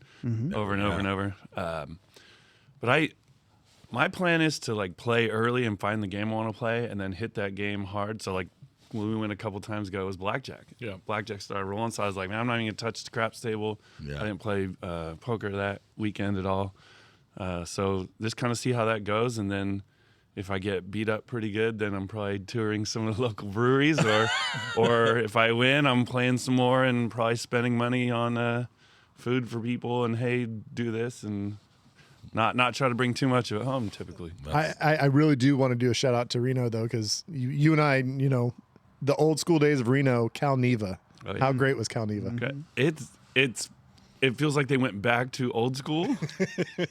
over and over and over. But my plan is to like play early and find the game I want to play, and then hit that game hard. So like when we went a couple times ago, it was blackjack. Yeah. Blackjack started rolling, so I was like, man, I'm not even gonna touch the craps table. Yeah. I didn't play poker that weekend at all. So just kind of see how that goes, and then if I get beat up pretty good, then I'm probably touring some of the local breweries, or if I win, I'm playing some more and probably spending money on food for people, and hey, do this, and not try to bring too much of it home typically. I really do want to do a shout out to Reno though, because you and I, the old school days of Reno, Cal Neva. Oh, yeah. How great was Cal Neva? Okay. It feels like they went back to old school,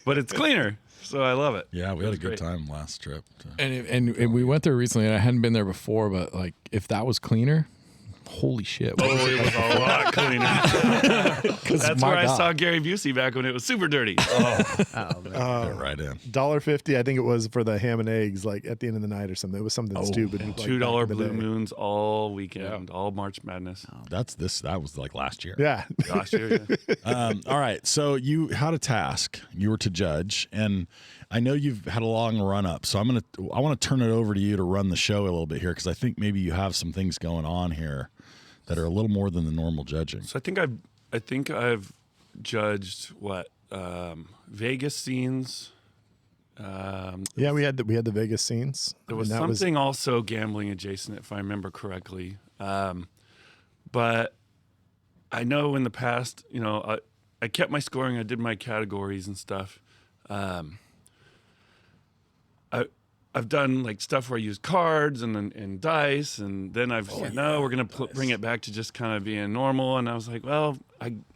but it's cleaner, so I love it. Yeah, we had a It's good great. time last trip. And we went there recently, and I hadn't been there before, but like if that was cleaner, Holy shit. Oh, it was a lot cleaner. That's my where I God. saw Gary Busey back when it was super dirty. Get right in. $1.50, I think it was for the ham and eggs, like at the end of the night or something. It was something stupid. like, $2 back in the Blue day. Moons all weekend, all March Madness. That was like last year. Yeah. Last year, yeah. All right. So you had a task. You were to judge, and I know you've had a long run up. So I want to turn it over to you to run the show a little bit here, because I think maybe you have some things going on here that are a little more than the normal judging. So I think I've judged Vegas scenes. Yeah, we had the Vegas scenes. There was and that something also gambling adjacent, if I remember correctly. But I know in the past, I kept my scoring. I did my categories and stuff. I've done like stuff where I use cards and dice, and then I've said, no, we're going to bring it back to just kind of being normal. And I was like, well,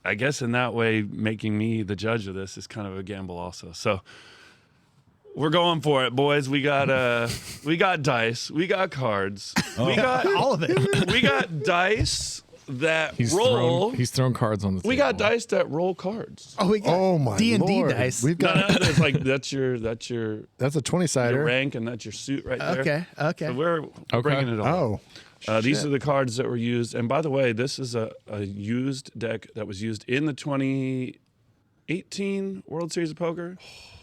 I guess in that way, making me the judge of this is kind of a gamble also. So we're going for it, boys. We got dice, we got cards, we got All of it. we got dice that He's roll. He's thrown cards on the table. We got dice that roll cards. Oh, we got Oh my D&D Lord. dice. We've No, got no, it's like that's your that's a your 20-sider. rank and that's your suit right there. Okay. So we're bringing it all. Oh. These are the cards that were used. And by the way, this is a used deck that was used in the 2018 World Series of Poker.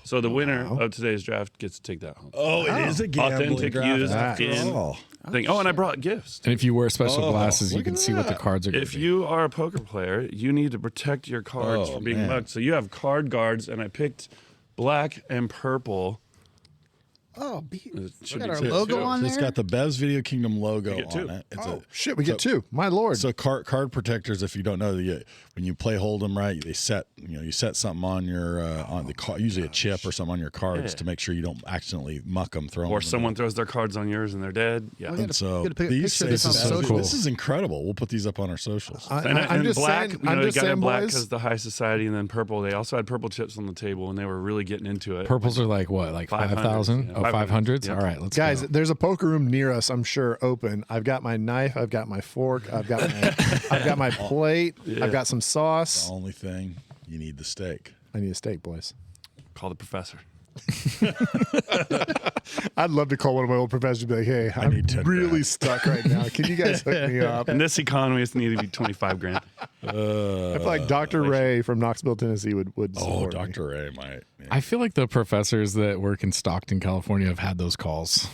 So the winner of today's draft gets to take that home. Oh, it is a gambling Authentic draft used after in all. thing. Oh, and I brought gifts. And if you wear special glasses, you look can at see what the that. cards are going If to be. you are a poker player, you need to protect your cards Oh, from being man. mugged. So you have card guards, and I picked black and purple. Oh, It should got be our two. logo on It's there. got the Bev's Video Kingdom logo You get two. on it. It's Oh, shit, we get two. My Lord. So card protectors, if you don't know, when you play Hold'em, right, they set you set something on your on the card, usually a chip or something on your cards Yeah. to make sure you don't accidentally muck them, throw them. Or someone throws their cards on yours and they're dead. Yeah. gotta- And so gotta pick a these picture of this things, on so social. this is incredible. We'll put these up on our socials. And I'm just black, saying, you I'm just got saying, black boys. because the high society, and then purple. They also had purple chips on the table, and they were really getting into it. Purples are like what? Like 500, 5,000? yeah. Oh, 500s? Yeah. All right, let's Guys, go. there's a poker room near us, I'm sure, open. I've got my knife, I've got my fork, I've got my plate, I've got some The sauce. only thing you need the steak. I need a steak, boys. Call the professor. I'd love to call one of my old professors and be like, hey, I'm need 10 really grand. stuck right now. Can you guys hook me up? In this economy, it's need to be 25 grand. I feel like Dr. Ray from Knoxville, Tennessee would Oh, support me. Dr. Ray might. Yeah. I feel like the professors that work in Stockton, California have had those calls.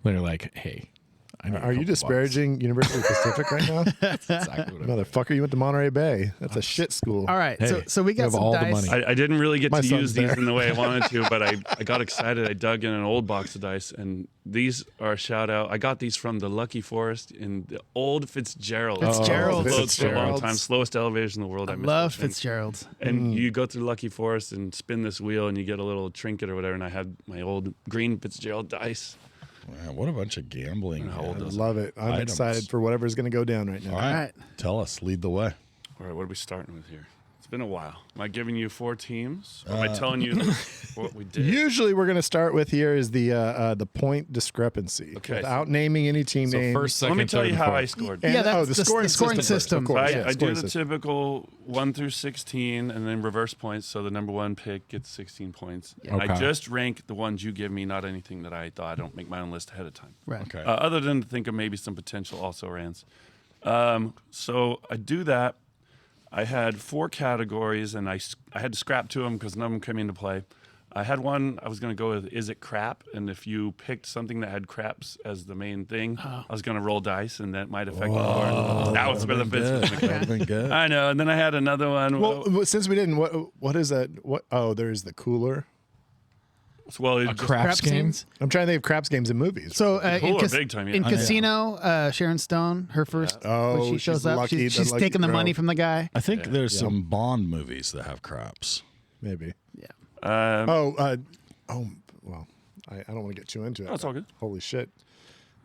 They're like, hey, I need a Are you couple disparaging University of Pacific right now? bucks. Exactly what I meant. Motherfucker, you went to Monterey Bay. That's a shit school. All right. Hey, so we you got have some all the dice. money. I didn't really get My to son's use these there. in the way I wanted to, but I got excited. I dug in an old box of dice, and these are a shout out. I got these from the Lucky Forest in the old Fitzgerald. Fitzgerald's. Floats for a long time. Fitzgerald's. Slowest elevators in the world. I miss love those things. Fitzgerald's. And you go through Lucky Forest and spin this wheel, and you get a little trinket or whatever. And I had my old green Fitzgerald dice. Man, what a bunch of gambling. How old yeah. is Love it. I'm Items. excited for whatever's going to go down right now. All right. right. Tell us. Lead the way. All right, what are we starting with here? It's been a while. Am I giving you 4 teams? Or am I telling you what we did? Usually, we're going to start with here is the point discrepancy. Okay. Without naming any team So names. first, second, Let me tell third, you and how fourth. I scored. And- Yeah, that's the the scoring scoring system. Of course, I yeah, do scoring the system. typical 1 through 16 and then reverse points. So the number 1 pick gets 16 points. And I Okay. just rank the ones you give me, not anything that I thought. I don't make my own list ahead of time. Right. Okay. Other than to think of maybe some potential also rans. So I do that. I had 4 categories, and I had to scrap 2 of them because none of them came into play. I had one I was going to go with, is it crap? And if you picked something that had craps as the main thing, I was going to roll dice, and that might affect the board. That was where the fits was Good. going to That'd been good. I know. And then I had another one. Well, since we didn't, what is that? What? Oh, there's the cooler. A craps game? scenes? I'm trying to think of craps games in movies. So in, Cooler, big time, yeah. in I know. Casino, Sharon Stone, her first, Oh, when she she's shows up, lucky, the she's lucky taking the girl. money from the guy. I think there's some Bond movies that have craps. Maybe. Yeah. Well, I don't want to get too into it. No, it's but all good. Holy shit.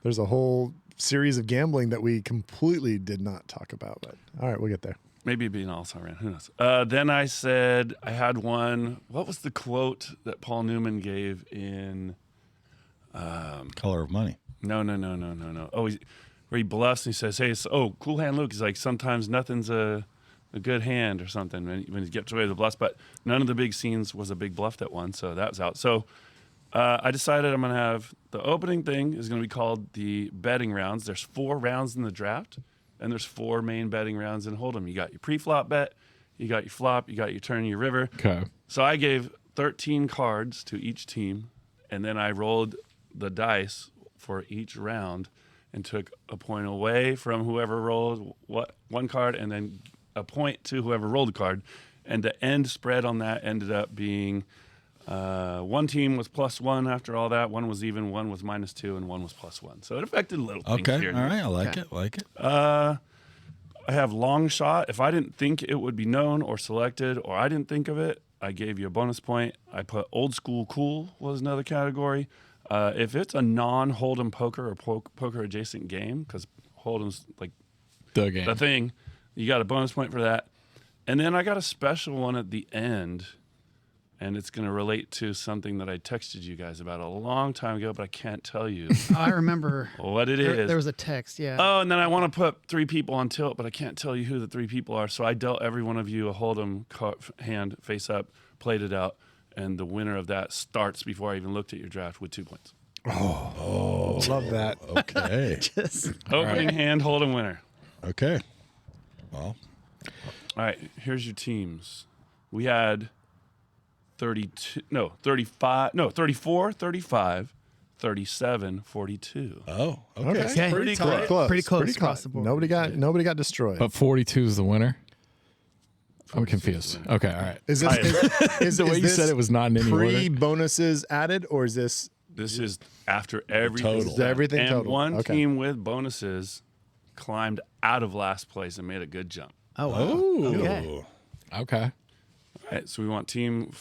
There's a whole series of gambling that we completely did not talk about. But all right, we'll get there. Maybe being also ran. Who knows? Then I said I had one. What was the quote that Paul Newman gave in? Color of Money. No. Oh, where he bluffs and he says, "Hey, cool hand, Luke." He's like, "Sometimes nothing's a good hand or something," when he gets away with the bluffs. But none of the big scenes was a big bluff that won, so that was out. So I decided I'm going to have the opening thing is going to be called the betting rounds. There's 4 rounds in the draft, and there's 4 main betting rounds in Hold'em. You got your pre-flop bet, you got your flop, you got your turn, your river. Okay. So I gave 13 cards to each team, and then I rolled the dice for each round and took a point away from whoever rolled one card, and then a point to whoever rolled the card. And the end spread on that ended up being one team was +1 after all that, one was even, one was -2, and one was +1. So it affected little things Okay. here. All right. I like it. Like it. I have long shot. If I didn't think it would be known or selected, or I didn't think of it, I gave you a bonus point. I put old school cool was another category. If it's a non-Hold'em poker or poker adjacent game, because Hold'em's like The game. the thing, you got a bonus point for that. And then I got a special one at the end, and it's going to relate to something that I texted you guys about a long time ago, but I can't tell you I rember what it is. there was a text. Yeah. Oh, and then I want to put 3 people on tilt, but I can't tell you who the 3 people are. So I dealt every one of you a Hold'em hand face up, played it out, and the winner of that starts before I even looked at your draft with 2 points. Love that. Okay. Opening hand Hold'em winner. Okay. Well, All right, here's your teams. We had 34, 35, 37, 42. oh, okay. Okay. Pretty Pretty close. Pretty close Pretty across the board. Nobody got destroyed. But 42 is the winner. I'm 42 is the confused. winner. Okay, all right. is this is The way you said it was not in any order. pre-bonuses added, or is this This is after everything. Total. Is everything and total? one Okay. team with bonuses climbed out of last place and made a good jump. Oh, wow. Ooh. Okay. Okay. All right, so we want fourth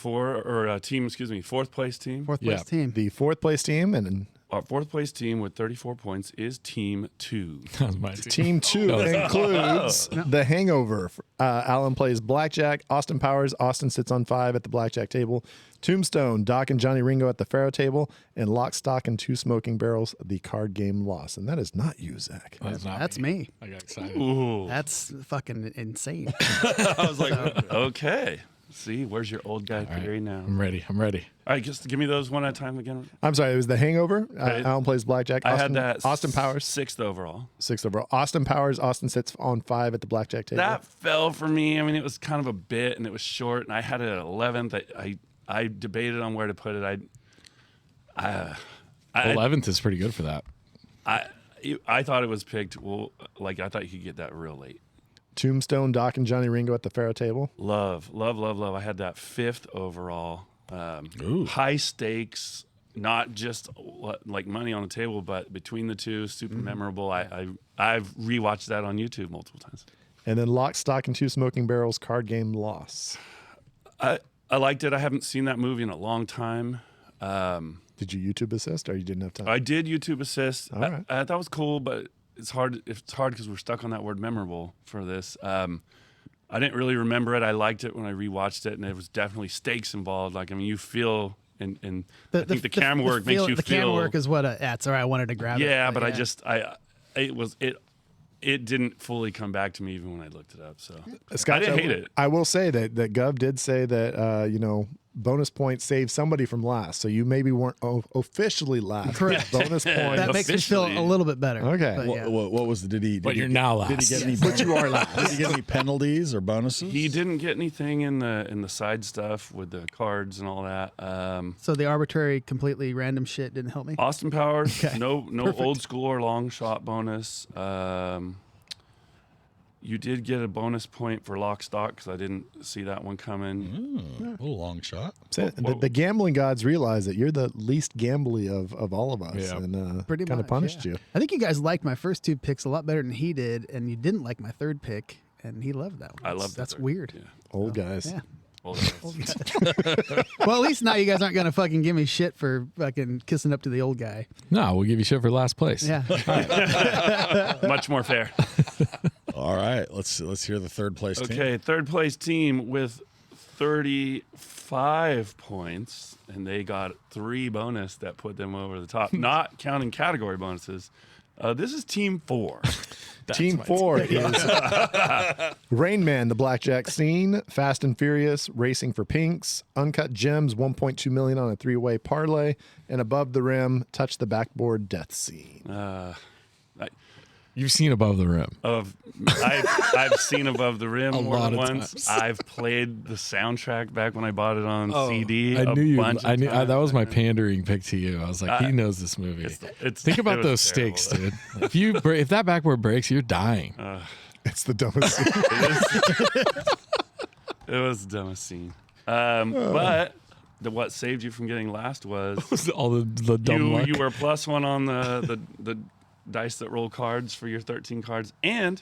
place team. Fourth Yeah. place team. the 4th place team and Our fourth place team with 34 points is Team 2. That was my Team team. 2 includes The Hangover. Alan plays blackjack. Austin Powers. Austin sits on 5 at the blackjack table. Tombstone. Doc and Johnny Ringo at the faro table. And Lock, Stock, and 2 Smoking Barrels, the card game Lost. And that is not you, Zach. That's me. I got excited. Ooh. That's fucking insane. I was like, okay. See, where's your old guy theory now? I'm ready. I'm ready. All right, just give me those one at a time again. I'm sorry, it was The Hangover. Right. Alan plays blackjack. I Austin, had that Austin Powers, 6th overall. 6th overall. Austin Powers. Austin sits on 5 at the blackjack table. That fell for me. I mean, it was kind of a bit, and it was short, and I had it at 11th. I debated on where to put it. I 11th is pretty good for that. I thought it was picked. Well, like I thought you could get that real late. Tombstone, Doc, and Johnny Ringo at the faro table. Love. I had that 5th overall. Ooh. High stakes, not just like money on the table, but between the two, super memorable. I've rewatched that on YouTube multiple times. And then Lock, Stock, and 2 Smoking Barrels card game Lost. I liked it. I haven't seen that movie in a long time. Did you YouTube assist, or you didn't have time? I did YouTube assist. All right. I thought it was cool, but it's hard. It's hard because we're stuck on that word memorable for this. I didn't really remember it. I liked it when I rewatched it, and there was definitely stakes involved. Like, I mean, you feel, and I think the camera work makes you the feel. camera work is what that's where I wanted to grab it. Yeah, but it didn't fully come back to me even when I looked it up. So Scott, I didn't hate it. I will say that Gov did say that bonus points saved somebody from last, so you maybe weren't officially last. Correct. Bonus points. That makes me feel Officially. a little bit better. Okay. But yeah. What was the? Did he? But you're now Did he last. get any? But you are last. Did he get any penalties or bonuses? He didn't get anything in the side stuff with the cards and all that. So the arbitrary, completely random shit didn't help me. Austin Powers, Okay. no Perfect. old school or long shot bonus. You did get a bonus point for lock stock because I didn't see that one coming. A little long shot. The gambling gods realize that you're the least gambly of all of us, Yeah. and Pretty kind much of punished yeah. you. I think you guys liked my first 2 picks a lot better than he did, and you didn't like my 3rd pick, and he loved that one. I love that. That's third. weird. Yeah. Old guys. Yeah. Well, Well, at least now you guys aren't gonna fucking give me shit for fucking kissing up to the old guy. No, we'll give you shit for last place. Yeah. much more fair. All right, let's hear the third place team. Okay, third place team with 35 points, and they got 3 bonus that put them over the top, not counting category bonuses. This is Team 4. Team 4 is Rain Man, the Blackjack Scene, Fast and Furious, Racing for Pinks, Uncut Gems, 1.2 million on a 3-way parlay, and Above the Rim, Touch the Backboard Death Scene. You've seen Above the Rim. I've seen Above the Rim more lot than of once. times. I've played the soundtrack back when I bought it on CD. I knew you. Bunch of times. That was my pandering pick to you. I was like, he knows this movie. Think about it was those terrible. stakes, dude. If that backboard breaks, you're dying. It's the dumbest scene. It was the dumbest scene. But what saved you from getting last was All the dumb luck. you were +1 on the dice that roll cards for your 13 cards, and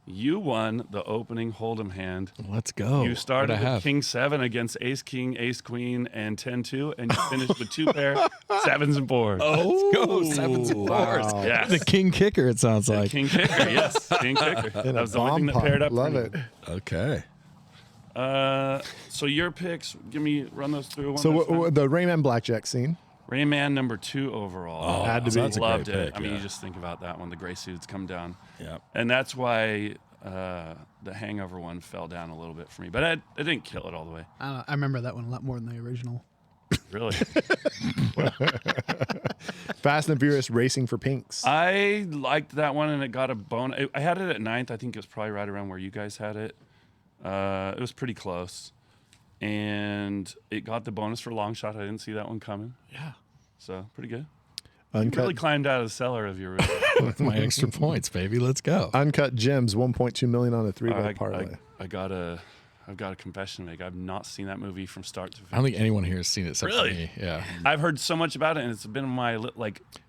you won the opening Hold'em hand. Let's go. You started What'd I with have? King 7 against Ace King, Ace Queen, and 10-2, and you finished with 2 pair 7s and 4s. Let's go. 7s and 4s. Wow. Yes. The king kicker, it sounds like. King Kicker, yes. King Kicker. That And a was the only thing that bomb paired pop. up. Love for it. me. Okay. So your picks, run those through one So last time. the Rain Man Blackjack Scene. Rain Man number 2 overall. Had to so be. that's a Loved great it. pick, I mean, yeah. you just think about that when the gray suits come down. Yep. And that's why the Hangover one fell down a little bit for me. But I didn't kill it all the way. I remember that one a lot more than the original. Really. Fast and Furious, Racing for Pinks. I liked that one, and it got a bonus. I had it at 9th. I think it was probably right around where you guys had it. It was pretty close. And it got the bonus for long shot. I didn't see that one coming. Yeah. So pretty good. Uncut, Really climbed out of the cellar of your room. With my extra points, baby. Let's go. Uncut Gems, 1.2 million on a 3-way parlay. I've got a confession to make. I've not seen that movie from start to finish. I don't think anyone here has seen it except Really? for me. Yeah. I've heard so much about it, and it's been on my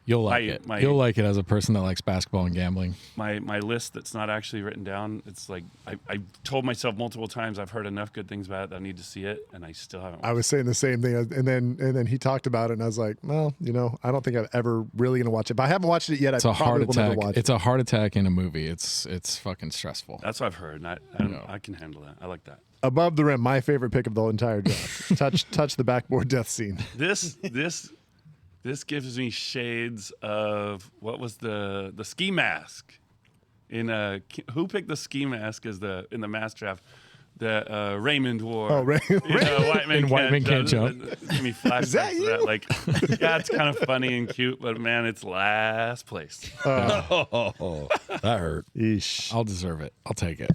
You'll like My- it. my- You'll like it as a person that likes basketball and gambling. my list that's not actually written down. It's like I told myself multiple times I've heard enough good things about it that I need to see it, and I still haven't. I was saying the same thing, and then he talked about it, and I was like, well, I don't think I'm ever really gonna watch it. But I haven't watched it yet. It's I a heart probably will never attack. watch It's it. a heart attack in a movie. It's fucking stressful. That's what I've heard, and I can handle that. I like that. Above the Rim, my favorite pick of the entire draft. touch the backboard death scene. This gives me shades of what was the ski mask in who picked the ski mask as in the mask draft that Raymond wore. Oh, White Man In White Man Can't Jump. Give me flashbacks that to that. Like, yeah, it's kind of funny and cute, but man, it's last place. Oh, that hurt. Yeesh. I'll deserve it. I'll take it.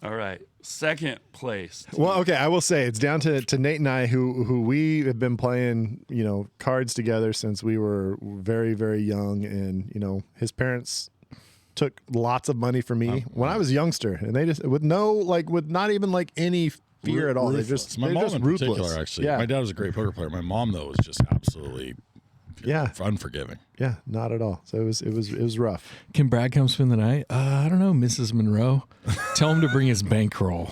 All right, second place. Well, okay, I will say it's down to Nate and I, who we have been playing, cards together since we were very, very young, and his parents took lots of money from me when I was a youngster, and they just with not even any fear at all. They're just my they're mom just in ruthless. particular. Actually, yeah, my dad was a great poker player. My mom though was just absolutely unforgiving. yeah, not at all. So it was rough. Can Brad come spend the night? I don't know, Mrs. Monroe. Tell him to bring his bankroll.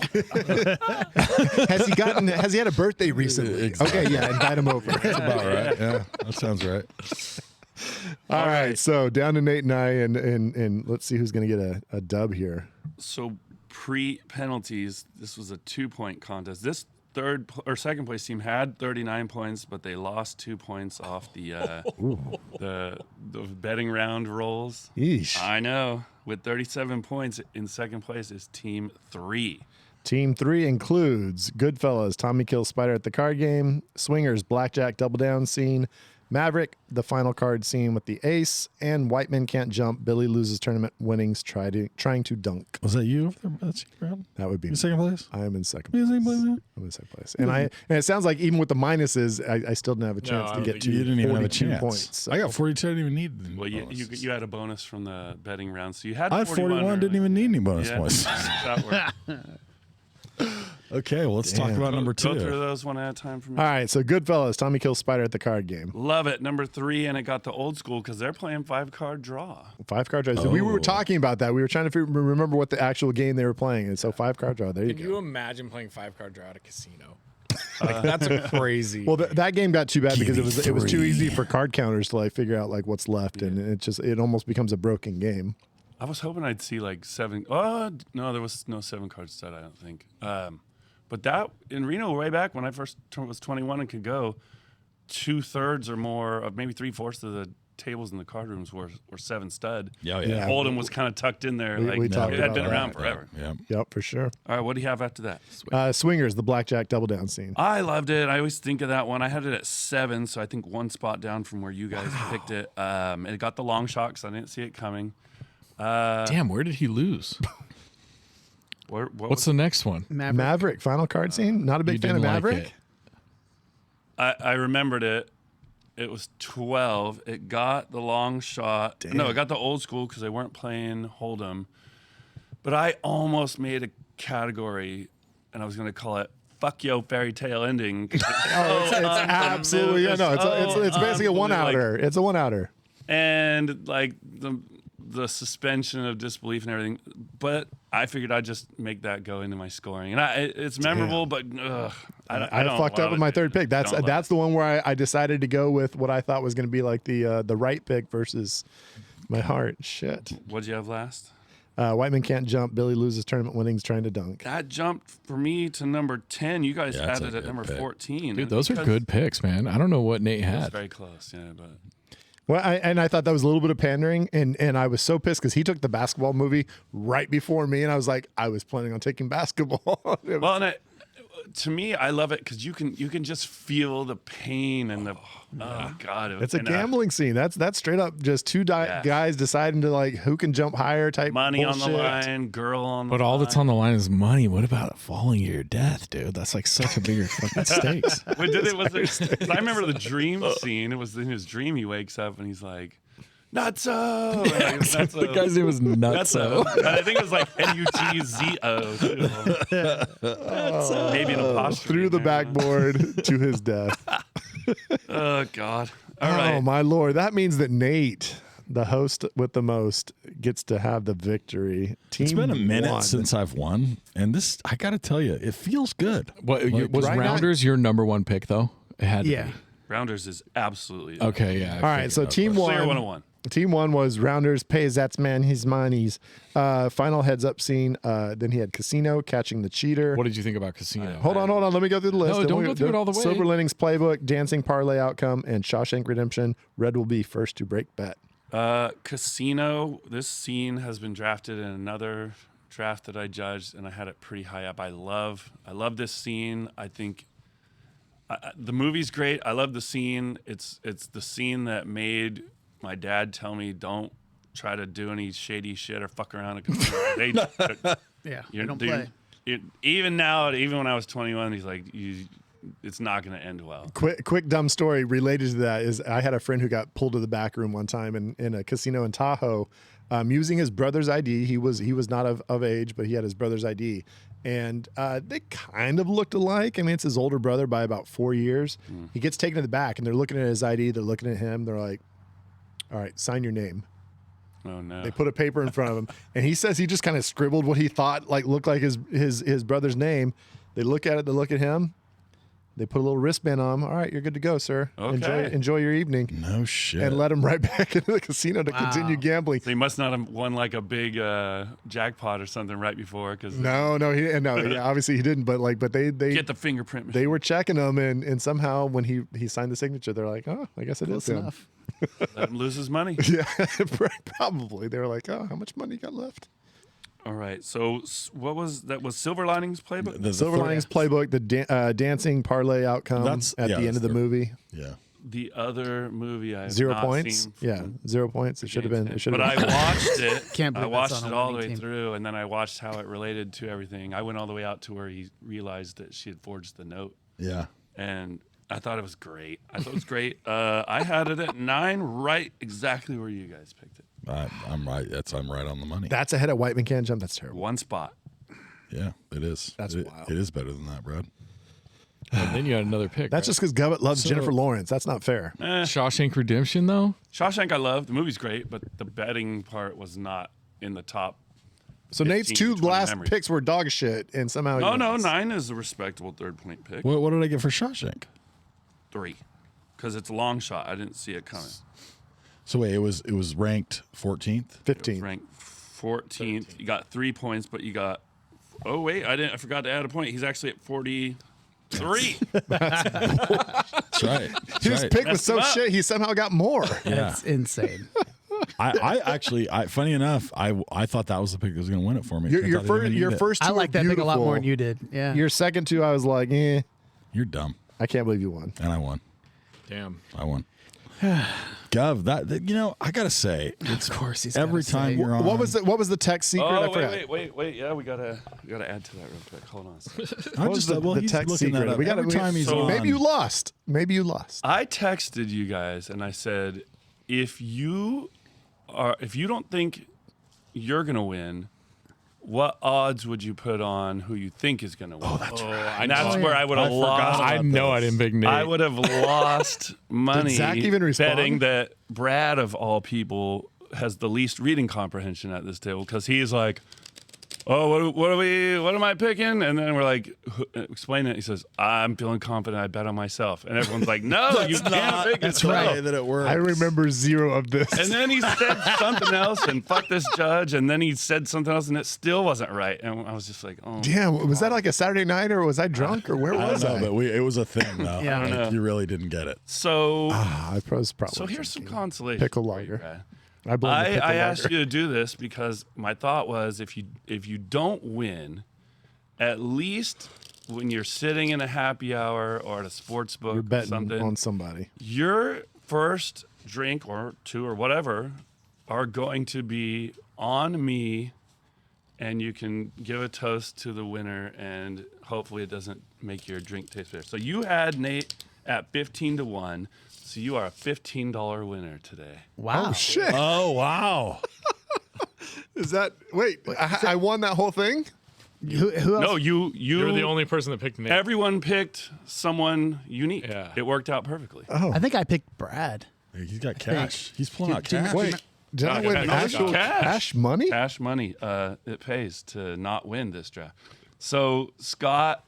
Has he had a birthday recently? Exactly. Okay, yeah, invite him over. That's about right. Yeah, that sounds right. All right, so down to Nate and I, and let's see who's going to get a dub here. So pre-penalties, this was a 2-point contest. This second place team had 39 points, but they lost 2 points off the betting round rolls. Yeesh. I know. With 37 points in second place is Team 3. Team 3 includes Goodfellas, Tommy Kills Spider at the card game, Swingers, Blackjack Double Down scene, Maverick, the final card scene with the ace, and White Men Can't Jump, Billy loses tournament winnings trying to dunk. Was that you over there? That's you, Brad? That would be You me. second place? I am in second You place. second place? I'm in second place. And it sounds like even with the minuses, I still didn't have a chance I to don't get think to You didn't even have a 42 chance. points. So- I got 42. I didn't even need. The Well, bonuses. you had a bonus from the betting round, so you had. I had 41. Didn't even need any bonus Yeah, points. that worked. Okay, well, let's talk Damn. about number Go through 2. those one at a time for me. All right, so Goodfellas, Tommy Kills Spider at the card game. Love it. Number 3, and it got the old school because they're playing 5-card draw. 5-card draw. So we were talking about that. We were trying to remember what the actual game they were playing. And so 5-card draw. There you Can go. you imagine playing 5-card draw at a casino? That's crazy. Well, that game got too bad because it was too 3. easy for card counters to figure out what's left, and it almost becomes a broken game. I was hoping I'd see 7. Oh no, there was no 7-card set. I don't think. But that in Reno way back when I first was 21 and could go, 2/3 or more of maybe 3/4 of the tables in the card rooms were 7 stud. Yeah, Yeah. Hold'em was kind of tucked in there. We talked it had about been that. around forever. Yeah. Yep, for sure. All right, what do you have after that? Swingers, the blackjack double down scene. I loved it. I always think of that one. I had it at 7, so I think one spot down from where you guys picked it. It got the long shot because I didn't see it coming. Damn, where did he lose? What's the next one? Maverick, final card scene. Not a big You fan of didn't like Maverick. it. I remembered it. It was 12. It got the long shot. No, it got the old school because they weren't playing Hold'em. But I almost made a category, and I was going to call it "Fuck Yo Fairy Tale Ending." It's absolutely it's basically a one outer. It's a one outer. And like the suspension of disbelief and everything. But I figured I'd just make that go into my scoring, and it's memorable. But I don't fucked up love with my it. third pick. Don't love That's the one where I decided to go with what I thought was going to be like the right pick versus my heart. Shit. What'd you have last? Whiteman can't jump. Billy loses tournament winnings trying to dunk. That jumped for me to number 10. You guys Yeah, that's had it a at good number pick. 14. Dude, those are good picks, man. I don't know what Nate It's had. very close, yeah, but Well, I thought that was a little bit of pandering, and I was so pissed because he took the basketball movie right before me, and I was like, I was planning on taking basketball. well, and to me, I love it because you can just feel the pain and the god, It's a and, gambling scene. That's straight up just two Yeah. guys deciding to like who can jump higher type money bullshit. on the line, girl on the But line. all that's on the line is money. What about falling to your death, dude? That's like such a bigger fucking stakes. Wait, I remember the dream scene. It was in his dream. He wakes up and he's like, "Nutso." The guy's name was Nutso. I think it was like Nutzo. Maybe an apostrophe Through in the there. backboard to his death. Oh God! All Oh right. my lord! That means that Nate, the host with the most, gets to have the victory. Team It's been a minute won. since I've won, and this I got to tell you, it feels good. What Like, was right now- Rounders your number one pick though? It had to Yeah. be. Rounders is absolutely Okay, yeah. All right, so team Slayer one. 101. Team one was Rounders pays that's man his monies. Final heads up scene. Then he had Casino catching the cheater. What did you think about Casino? Hold on. Let me go through the list. No, Then don't we'll go through it all the way. Silver Linings Playbook, Dancing Parlay Outcome, and Shawshank Redemption. Red will be first to break bet. Casino. This scene has been drafted in another draft that I judged, and I had it pretty high up. I love this scene. I think the movie's great. I love the scene. It's the scene that made my dad tell me don't try to do any shady shit or fuck around. They, Yeah, you don't dude, play. even now, even when I was 21, he's like, it's not going to end well. Quick dumb story related to that is I had a friend who got pulled to the back room one time in a casino in Tahoe, using his brother's ID. He was not of age, but he had his brother's ID, and they kind of looked alike. I mean, it's his older brother by about 4 years. He gets taken to the back, and they're looking at his ID. They're looking at him. They're like, "All right, sign your name." Oh no! They put a paper in front of him, and he says he just kind of scribbled what he thought looked like his brother's name. They look at it. They look at him. They put a little wristband on him. All right, you're good to go, sir. Okay. Enjoy your evening. No shit. And let him right back into the casino to continue gambling. So he must not have won like a big jackpot or something right before, because No, yeah, obviously he didn't. But they get the fingerprint machine. they were checking him, and somehow when he signed the signature, they're like, oh, I guess it is Close him. enough. Let him lose his money. Yeah, probably. They were like, oh, how much money you got left? All right. So what was that? Was Silver Linings Playbook? The Silver third- Linings Playbook, the dancing parlay outcome That's- at yeah, the end that's of the third. movie. Yeah. The other movie I have 0 not points. seen Yeah, 0 points. It should have been. It should But have I been. watched it. Can't I believe watched that's on it a all the winning way team. through, and then I watched how it related to everything. I went all the way out to where he realized that she had forged the note, Yeah. and I thought it was great. I thought it was great. I had it at 9, right exactly where you guys picked it. I'm right. I'm right on the money. That's ahead of Whiteman Can't Jump. That's terrible. One spot. Yeah, it is. That's it, wild. It is better than that, Brad. And then you had another pick. That's just because Gubbett loves So- Jennifer Lawrence. That's not fair. Shawshank Redemption, though. Shawshank I love. The movie's great, but the betting part was not in the top. So Nate's 15 two to 20 last memories. picks were dog shit, and somehow he No, wins. 9 is a respectable third-point pick. What did I get for Shawshank? 3, because it's a long shot. I didn't see it coming. So wait, it was ranked 14th. 15. Ranked 14th. You got 3 points, but you got. Oh wait, I forgot to add a point. He's actually at 40. 3. That's right. That's His right. pick was so Messed him up. shit. He somehow got more. Yeah. That's insane. I actually, funny enough, I thought that was the pick that was going to win it for me. Your I thought they didn't your need it. first two I like were that pick a lot more beautiful. than you did. Yeah. Your second two, I was like, eh. You're dumb, I can't believe you won. and I won. Damn. I won. Gov, that I gotta say, it's of course he's every gotta time say. you're on. What was the tech secret? I Oh, forgot. wait. Yeah, we gotta add to that real quick. Hold on a second. I'm What was just the he's tech looking secret? that up. We gotta- every time he's so on. Maybe you lost. Maybe you lost. I texted you guys and I said, if you don't think you're gonna win, what odds would you put on who you think is gonna win? Oh, that's right. And that's where I would have lost. I know I didn't pick Nate. I would have lost money Zach even respond? betting that Brad, of all people, has the least reading comprehension at this table because he's like, oh, what am I picking? And then we're like, explain it. He says, I'm feeling confident. I bet on myself. And everyone's like, no, you can't pick That's yourself. right that it works. I remember 0 of this. And then he said something else and fuck this judge. And then he said something else and it still wasn't right. And I was just like, oh. Damn, was that like a Saturday night or was I drunk or where I was don't know, I? but it was a thing though. Yeah. I don't Like, know. you really didn't get it. So, I was probably. so here's some consolation. Pickle for you, lager. Brad. I blame the pickle I lager. asked you to do this because my thought was if you don't win, at least when you're sitting in a happy hour or at a sports book You're or betting something, on somebody. your first drink or two or whatever are going to be on me, and you can give a toast to the winner, and hopefully it doesn't make your drink taste better. So you had Nate at 15-1. So you are a $15 winner today. Wow. Oh shit! Oh wow! Is that wait? I won that whole thing. Who else? No, you You're the only person that picked Nate. Everyone picked someone unique. Yeah. It worked out perfectly. I think I picked Brad. He's got cash. He's pulling out cash. Wait, did I win actual cash money? Cash money. It pays to not win this draft. So Scott,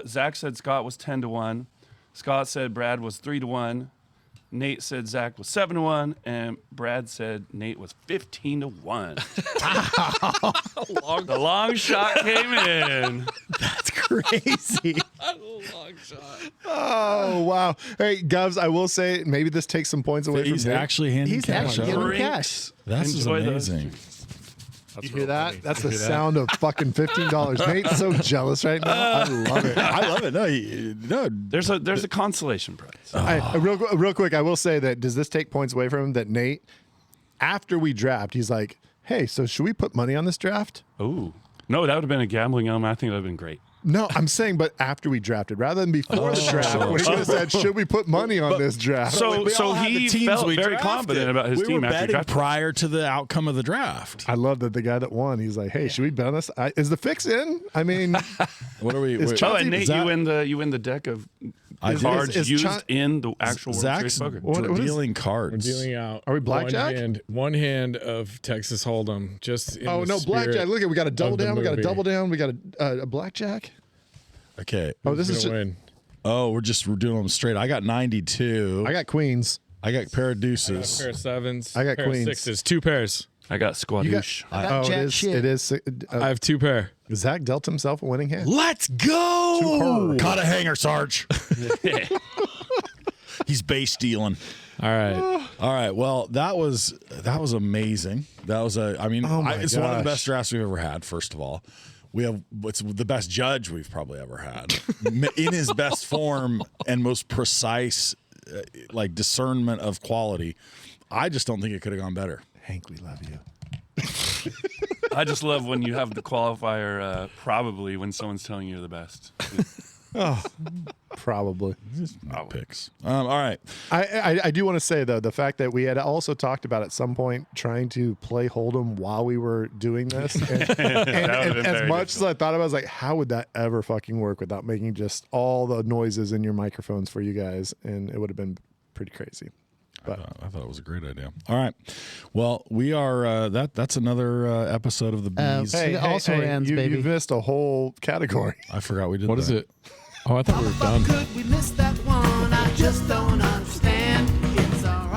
Zach said Scott was 10-1. Scott said Brad was 3-1. Nate said Zach was 7-1, and Brad said Nate was 15-1. The long shot came in. That's crazy. Oh wow! Hey, Govs, I will say maybe this takes some points away He's from me. actually handing He's cash actually over. giving cash. This is Enjoy those amazing. You hear that? That's the sound of fucking $15. Nate's so jealous right now. I love it. I love it. No. There's a consolation prize. Real quick, I will say that does this take points away from him? That Nate, after we draft, he's like, "Hey, so should we put money on this draft?" Ooh. No, that would have been a gambling element. I think that would have been great. No, I'm saying, but after we drafted, rather than before the draft, when he could have said, "Should we put money on this draft?" So We all had the he teams felt we very drafted. confident about his we team were after he betting drafted. prior to the outcome of the draft. I love that the guy that won, he's like, "Hey, should we bet on this? Is the fix in?" I mean, What are we? Is wait, Oh, Chauncey- and Nate, is that- you win the deck of I did. cards Is used Chauncey- in the actual World Zach's Series poker. What is- dealing cards. Dealing out. Are we blackjack? One hand of Texas Hold'em. Just in oh the no, spirit blackjack! Look at we got a double of the down, we got a movie. double down, we got a blackjack. Okay. Oh, this is. Gonna win. Oh, we're doing them straight. I got 92. I got queens. I got pair of A deuces. pair of sevens. I got pair queens. Of sixes. 2 pairs. I got squadouche. I got Oh, jack it is. shit. It is. I have 2 pair. Zach dealt himself a winning hand. Let's go. Two Caught a hanger, Sarge. He's base stealing. All right. All right. Well, that was amazing. That was it's one of the gosh. best drafts we've ever had. First of all, it's the best judge we've probably ever had in his best form and most precise, discernment of quality. I just don't think it could have gone better. Hank, we love you. I just love when you have the qualifier probably when someone's telling you you're the best. Probably. Picks. All right. I do want to say though the fact that we had also talked about at some point trying to play Hold'em while we were doing this, and would've been as very much as I thought about it, I was like, how would that ever fucking work without making just all the noises in your microphones for you guys? And it would have been pretty crazy. But I thought it was a great idea. All right. Well, we are that's another episode of the Bees. Hey, also ends, baby. You've missed a whole category. I forgot we did What that. is it? Oh, I thought we were done. Could we miss that one? I just don't understand. It's our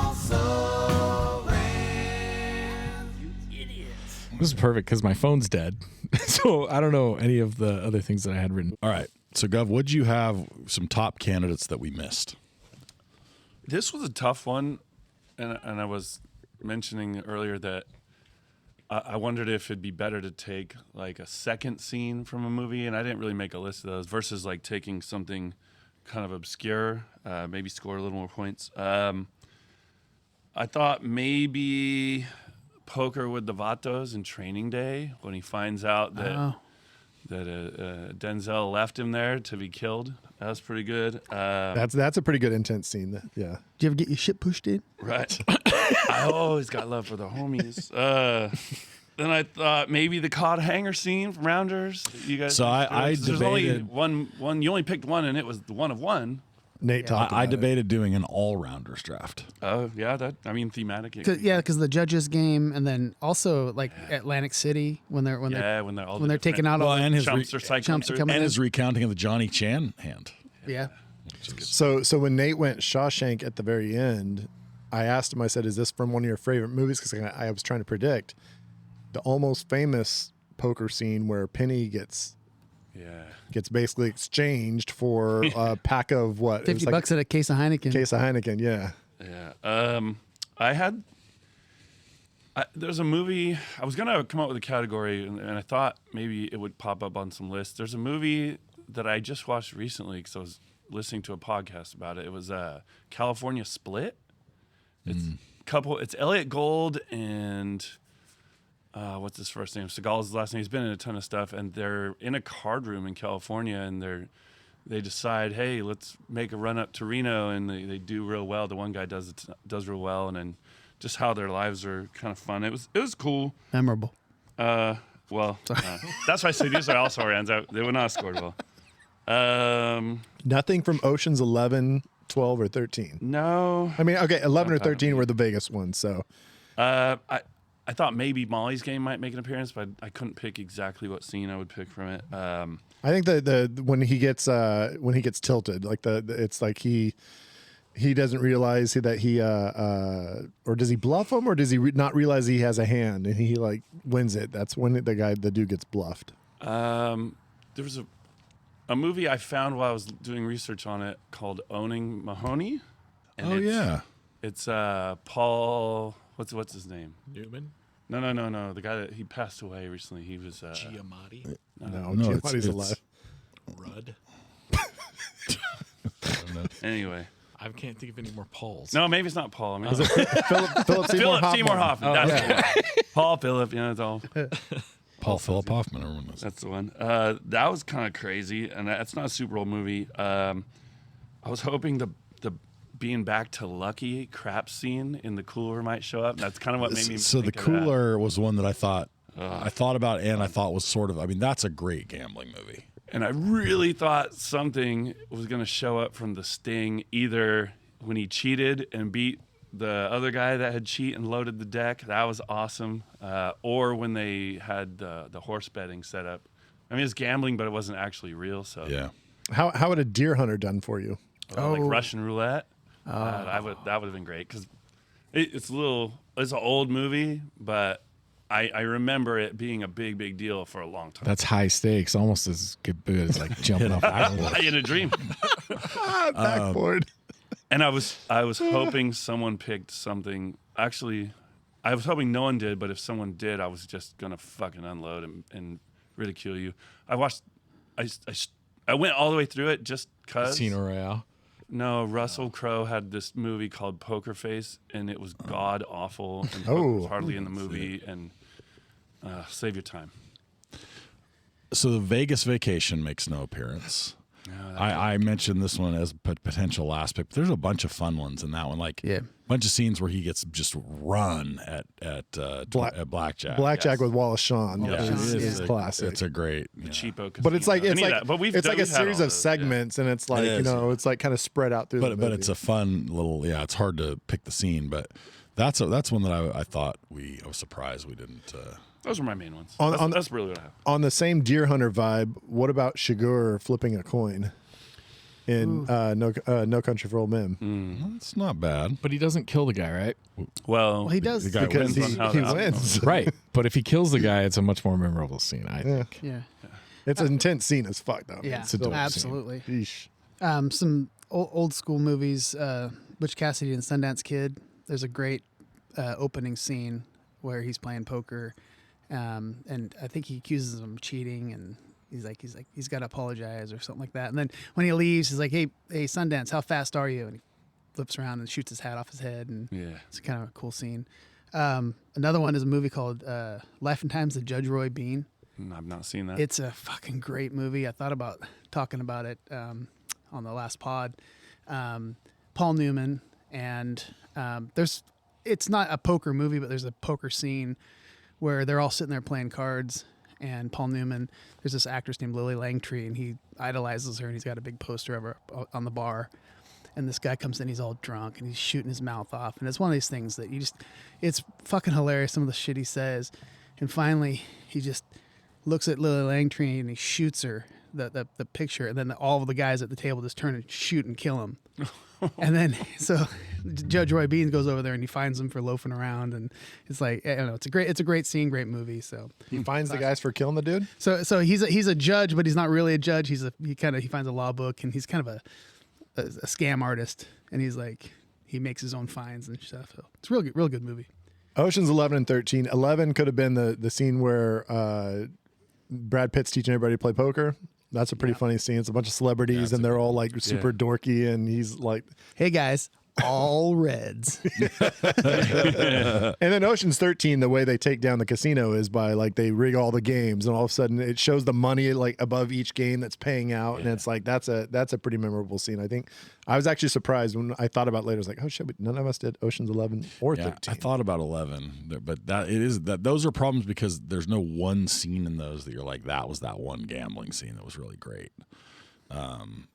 also ran. You idiots. This is perfect because my phone's dead. So I don't know any of the other things that I had written. All right. So, Gov, would you have some top candidates that we missed? This was a tough one, and I was mentioning earlier that I wondered if it'd be better to take like a second scene from a movie, and I didn't really make a list of those, versus like taking something kind of obscure, maybe score a little more points. I thought maybe Poker with the Vatos in Training Day, when he finds out that Denzel left him there to be killed. That was pretty good. That's a pretty good intense scene. Yeah. Do you ever get your shit pushed in? Right. I always got love for the homies. Then I thought maybe the cod hanger scene from Rounders. You guys. So I there's only debated- one. You only picked one, and it was the one of one. Nate talked about I it. debated doing an all-rounders draft. Oh yeah, thematic. Because the judges game, and then also like Atlantic City when they're when they're all when they're taking out all Well, and his chumps are cycling chumps through. coming and in. his recounting of the Johnny Chan hand. Yeah. So when Nate went Shawshank at the very end, I asked him. I said, "Is this from one of your favorite movies?" Because I was trying to predict the almost famous poker scene where Penny gets basically exchanged for a pack of what? It was $50 at a case of Heineken. Case of Heineken, yeah. Yeah. There's a movie. I was gonna come up with a category, and I thought maybe it would pop up on some lists. There's a movie that I just watched recently because I was listening to a podcast about it. It was California Split. It's Elliot Gould and what's his first name? Seagal's last name. He's been in a ton of stuff, and they're in a card room in California, and they decide, hey, let's make a run up to Reno, and they do real well. The one guy does real well, and then just how their lives are kind of fun. It was cool. Memorable. That's why I say these are also rounds. They would not have scored well. Nothing from Ocean's 11, 12, or 13. No. I mean, okay, 11 or 13 were the Vegas ones. So I thought maybe Molly's Game might make an appearance, but I couldn't pick exactly what scene I would pick from it. I think the when he gets tilted, like it's like he doesn't realize that he or does he bluff him, or does he not realize he has a hand and he like wins it? That's when the dude gets bluffed. There was a movie I found while I was doing research on it called Owning Mahoney. And it's Paul. What's his name? Newman? No. The guy that he passed away recently. He was Giamatti? No, No, Giamatti's it's- alive. Rudd? Anyway. I can't think of any more Pauls. No, maybe it's not Paul. I mean, Philip Seymour Hoffman. Oh, That's the one. Paul Phillip. It's all. Paul Philip Hoffman. Everyone knows. That's the one. That was kind of crazy, and that's not a Super Bowl movie. I was hoping the being back to Lucky crap scene in the cooler might show up. That's kind of what made me. So the think of that. cooler was one that I thought about, and I thought was sort of. I mean, that's a great gambling movie. And I really thought something was going to show up from the Sting, either when he cheated and beat the other guy that had cheated and loaded the deck. That was awesome. Or when they had the horse betting set up. I mean, it's gambling, but it wasn't actually real. So Yeah. How would a deer hunter done for you? like Russian roulette. That would have been great because it's an old movie, but I remember it being a big deal for a long time. That's high stakes, almost as good as like jumping off backboard. In a dream. Backboard. And I was hoping someone picked something. Actually, I was hoping no one did, but if someone did, I was just gonna fucking unload and ridicule you. I went all the way through it just cause. Casino Royale. No, Russell Crowe had this movie called Poker Face, and it was god awful. And Oh. was hardly in the movie. And save your time. So the Vegas Vacation makes no appearance. I mentioned this one as potential last pick, but there's a bunch of fun ones in that one. Like a bunch of scenes where he gets just run at blackjack. Blackjack with Wallace Shawn is a classic. It's a great Cheapo. But it's like casino. it's like a series of segments, and it's like it's like kind of spread out through. but it's a fun little. Yeah, it's hard to pick the scene, but that's one that I thought I was surprised we didn't. Those were my main ones. That's really what I have. On the same deer hunter vibe, what about Shigur flipping a coin in No Country for Old Men? It's not bad. But he doesn't kill the guy, right? Well, he does. The guy Because wins on how he the outcome wins. Right. But if he kills the guy, it's a much more memorable scene, I think. Yeah. It's an intense scene as fuck, though. Yeah, It's a dope scene. absolutely. Yeesh. Some old school movies, Butch Cassidy and Sundance Kid. There's a great opening scene where he's playing poker, and I think he accuses him of cheating, and he's like he's got to apologize or something like that. And then when he leaves, he's like, hey Sundance, how fast are you? And he flips around and shoots his hat off his head, and it's kind of a cool scene. Another one is a movie called Life and Times of Judge Roy Bean. I've not seen that. It's a fucking great movie. I thought about talking about it on the last pod. Paul Newman, and it's not a poker movie, but there's a poker scene where they're all sitting there playing cards, and Paul Newman, there's this actress named Lily Langtry, and he idolizes her, and he's got a big poster of her on the bar. And this guy comes in, he's all drunk, and he's shooting his mouth off. And it's one of these things that it's fucking hilarious, some of the shit he says. And finally, he just looks at Lily Langtry, and he shoots her, the picture. And then all of the guys at the table just turn and shoot and kill him. And then, so Judge Roy Bean goes over there, and he finds him for loafing around. And it's like, I don't know, it's a great scene, great movie. So He finds the guys for killing the dude? So he's a judge, but he's not really a judge. He finds a law book, and he's kind of a scam artist, and he makes his own fines and stuff. So it's a real good movie. Ocean's 11 and 13. 11 could have been the scene where Brad Pitt's teaching everybody to play poker. That's a pretty funny scene. It's a bunch of celebrities, and they're all like super dorky, and he's like, hey guys, all reds. And then Ocean's 13, the way they take down the casino is by like they rig all the games, and all of a sudden it shows the money like above each game that's paying out, and it's like that's a pretty memorable scene. I think I was actually surprised when I thought about it later. I was like, oh shit, none of us did Ocean's 11 or 13. I thought about 11, but those are problems because there's no one scene in those that you're like, that was that one gambling scene that was really great.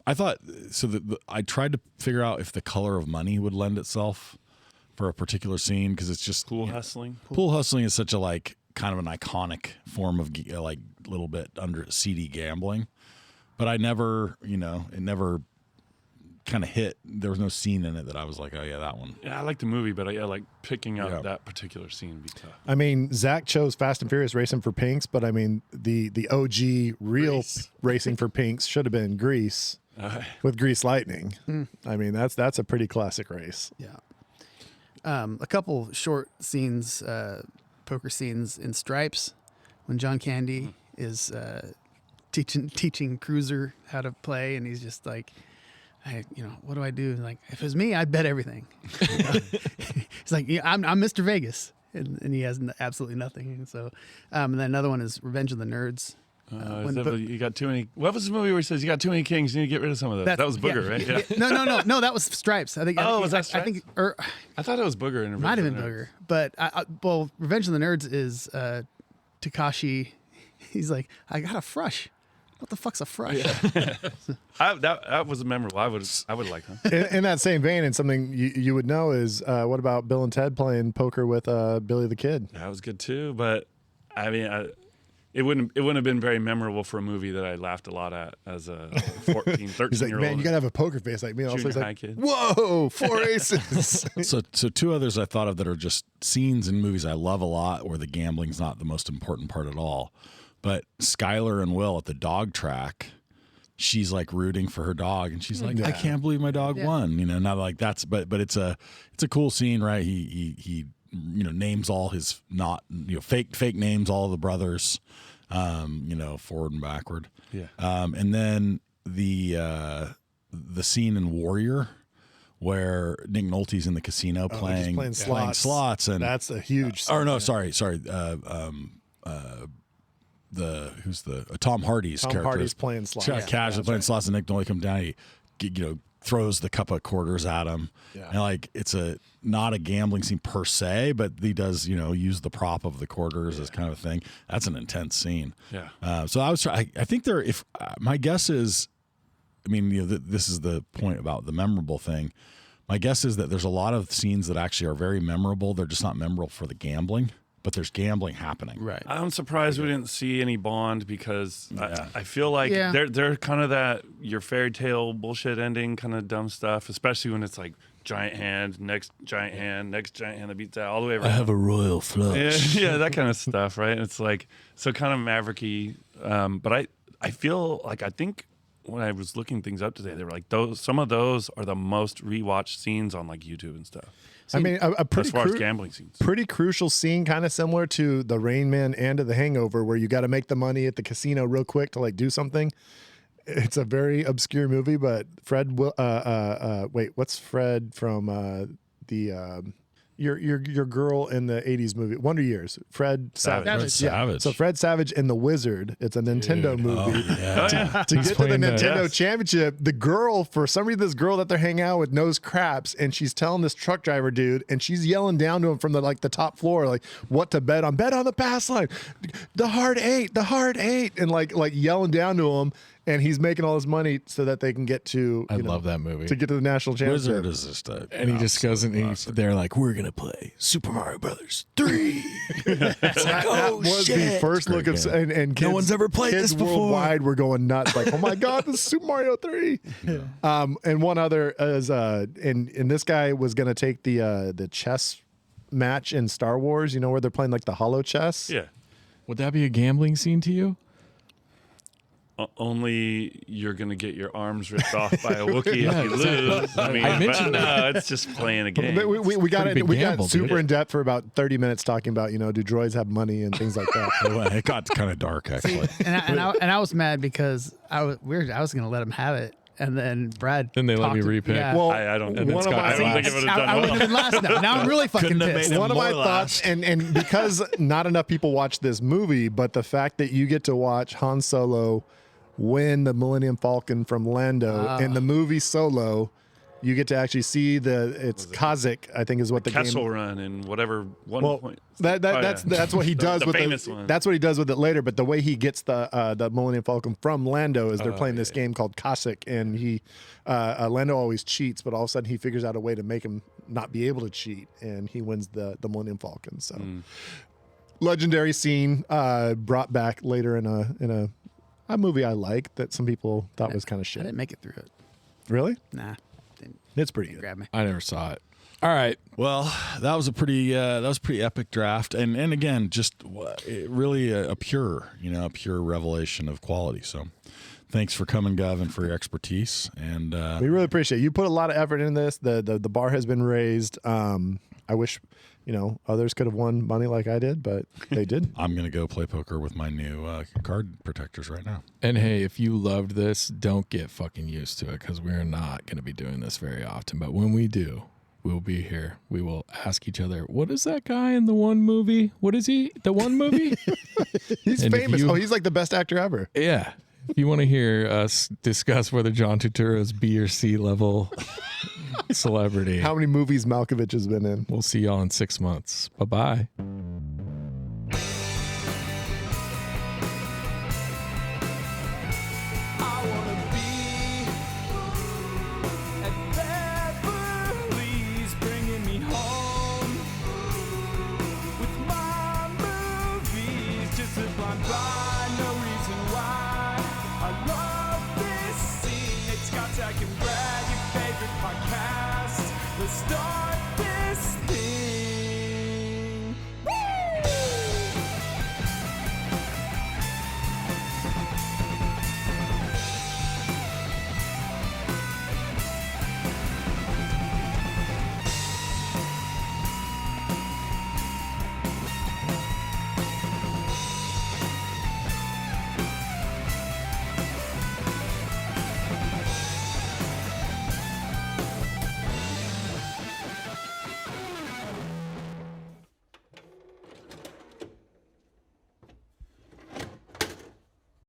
I thought so. I tried to figure out if the color of money would lend itself for a particular scene because it's just Pool hustling. Pool hustling is such a kind of an iconic form of like little bit under seedy gambling, but I never, it never kind of hit. There was no scene in it that I was like, oh yeah, that one. Yeah, I like the movie, but I like picking out that particular scene would be tough. I mean, Zach chose Fast and Furious Racing for Pinks, but I mean, the OG real Racing for Pinks should have been Grease with Grease Lightning. I mean, that's a pretty classic race. Yeah. A couple short scenes, poker scenes in Stripes, when John Candy is teaching Cruiser how to play, and he's just like, what do I do? And like, if it was me, I'd bet everything. He's like, I'm Mr. Vegas, and he has absolutely nothing. And so, and then another one is Revenge of the Nerds. You got too many. What was the movie where he says you got too many kings? You need to get rid of some of those. That was Booger, right? Yeah. No, that was Stripes. I think. Was that Stripes? I think. I thought it was Booger. In might have been Booger, but Revenge of the Nerds is Takashi. He's like, I got a frush. What the fuck's a frush? Yeah. that was memorable. I would like that. In that same vein, and something you would know is what about Bill and Ted playing poker with Billy the Kid? That was good too, but I mean, it wouldn't have been very memorable for a movie that I laughed a lot at as a 14, 13 He's like, year old. man, you gotta have a poker face like me. Also, he's junior high like, kid. whoa, 4 aces. So two others I thought of that are just scenes in movies I love a lot where the gambling's not the most important part at all. But Skylar and Will at the dog track, she's like rooting for her dog, and she's like, I can't believe my dog won. Not like that's, but it's a cool scene, right? He names all his fake names, all the brothers, forward and backward. Yeah. And then the scene in Warrior where Nick Nolte's in the casino playing slots, and that's a huge. Sorry. Tom Hardy's character. Tom Hardy's playing slots. Casually playing slots, and Nick Nolte comes down. He throws the cup of quarters at him, and it's not a gambling scene per se, but he does use the prop of the quarters as kind of a thing. That's an intense scene. Yeah. So I think there. If my guess is, this is the point about the memorable thing. My guess is that there's a lot of scenes that actually are very memorable. They're just not memorable for the gambling. But there's gambling happening. Right. I'm surprised we didn't see any Bond because I feel like they're kind of that your fairy tale bullshit ending kind of dumb stuff, especially when it's like giant hand, next giant hand that beats that all the way around. I have a royal flush. Yeah, that kind of stuff, right? It's like so kind of mavericky. But I feel like I think when I was looking things up today, they were like some of those are the most rewatched scenes on like YouTube and stuff. I mean, a pretty as far as gambling scenes. Pretty crucial scene, kind of similar to the Rain Man and to The Hangover, where you got to make the money at the casino real quick to like do something. It's a very obscure movie, but Fred will. Wait, what's Fred from your girl in the '80s movie Wonder Years? Fred Savage. Savage. So Fred Savage in The Wizard. It's a Nintendo movie. To get to the playing the- Nintendo Championship, the girl, for some reason, this girl that they're hanging out with knows craps, and she's telling this truck driver dude, and she's yelling down to him from the top floor, like what to bet on. Bet on the pass line, the hard eight, and like yelling down to him. And he's making all his money so that they can get to. I love that movie. To get to the national championship. Wizard is just a. And he just goes and they're like, we're gonna play Super Mario Brothers 3. That was the first look of, and kids, No one's ever played kids this before. worldwide were going nuts, like, oh my god, this is Super Mario 3. And one other is, and this guy was gonna take the chess match in Star Wars, you know, where they're playing like the hollow chess. Yeah. Would that be a gambling scene to you? Only you're going to get your arms ripped off by a Wookiee if you lose. I mean, I mentioned but no, it's just playing a game. We got Pretty big gamble, super dude. in depth for about 30 minutes talking about, you know, do droids have money and things like that. It got kind of dark, actually. And I was mad because I was going to let him have it, and then Brad. Then they let me talked- repick. Yeah. Well, I don't. And then one of Scott- my I don't think it would have I done would have well. been last now. Now I'm really fucking Couldn't have pissed. made him One of my more thoughts, last. and because not enough people watch this movie, but the fact that you get to watch Han Solo win the Millennium Falcon from Lando in the movie Solo, you get to actually see it's Kasich, I think is what the Kessel game. Run and whatever one Well, point. that's what he does the with famous one. That's what he does with it later. But the way he gets the Millennium Falcon from Lando is they're playing this game called Kasich, and he Lando always cheats, but all of a sudden he figures out a way to make him not be able to cheat, and he wins the Millennium Falcon. So legendary scene brought back later in a movie I like that some people thought was kind of I shit. didn't make it through it. Really? Nah, didn't It's pretty good. grab me. I never saw it. All right. Well, that was a pretty epic draft, and again, just really a pure revelation of quality. So, thanks for coming, Gavin, for your expertise, and We really appreciate it. You put a lot of effort in this. The bar has been raised. I wish, others could have won money like I did, but they didn't. I'm gonna go play poker with my new card protectors right now. And hey, if you loved this, don't get fucking used to it because we're not going to be doing this very often. But when we do, we'll be here. We will ask each other, what is that guy in the one movie? What is he? The one movie? He's And if famous. you- He's like the best actor ever. Yeah. If you want to hear us discuss whether John Turturro is B or C level celebrity, How many movies Malkovich has been in? we'll see y'all in 6 months. Bye-bye. I wanna be at Beverly's, bringing me home with my movies. Just a blind by, no reason why. I love this scene. It's got Zach and Brad, your favorite podcast. Let's start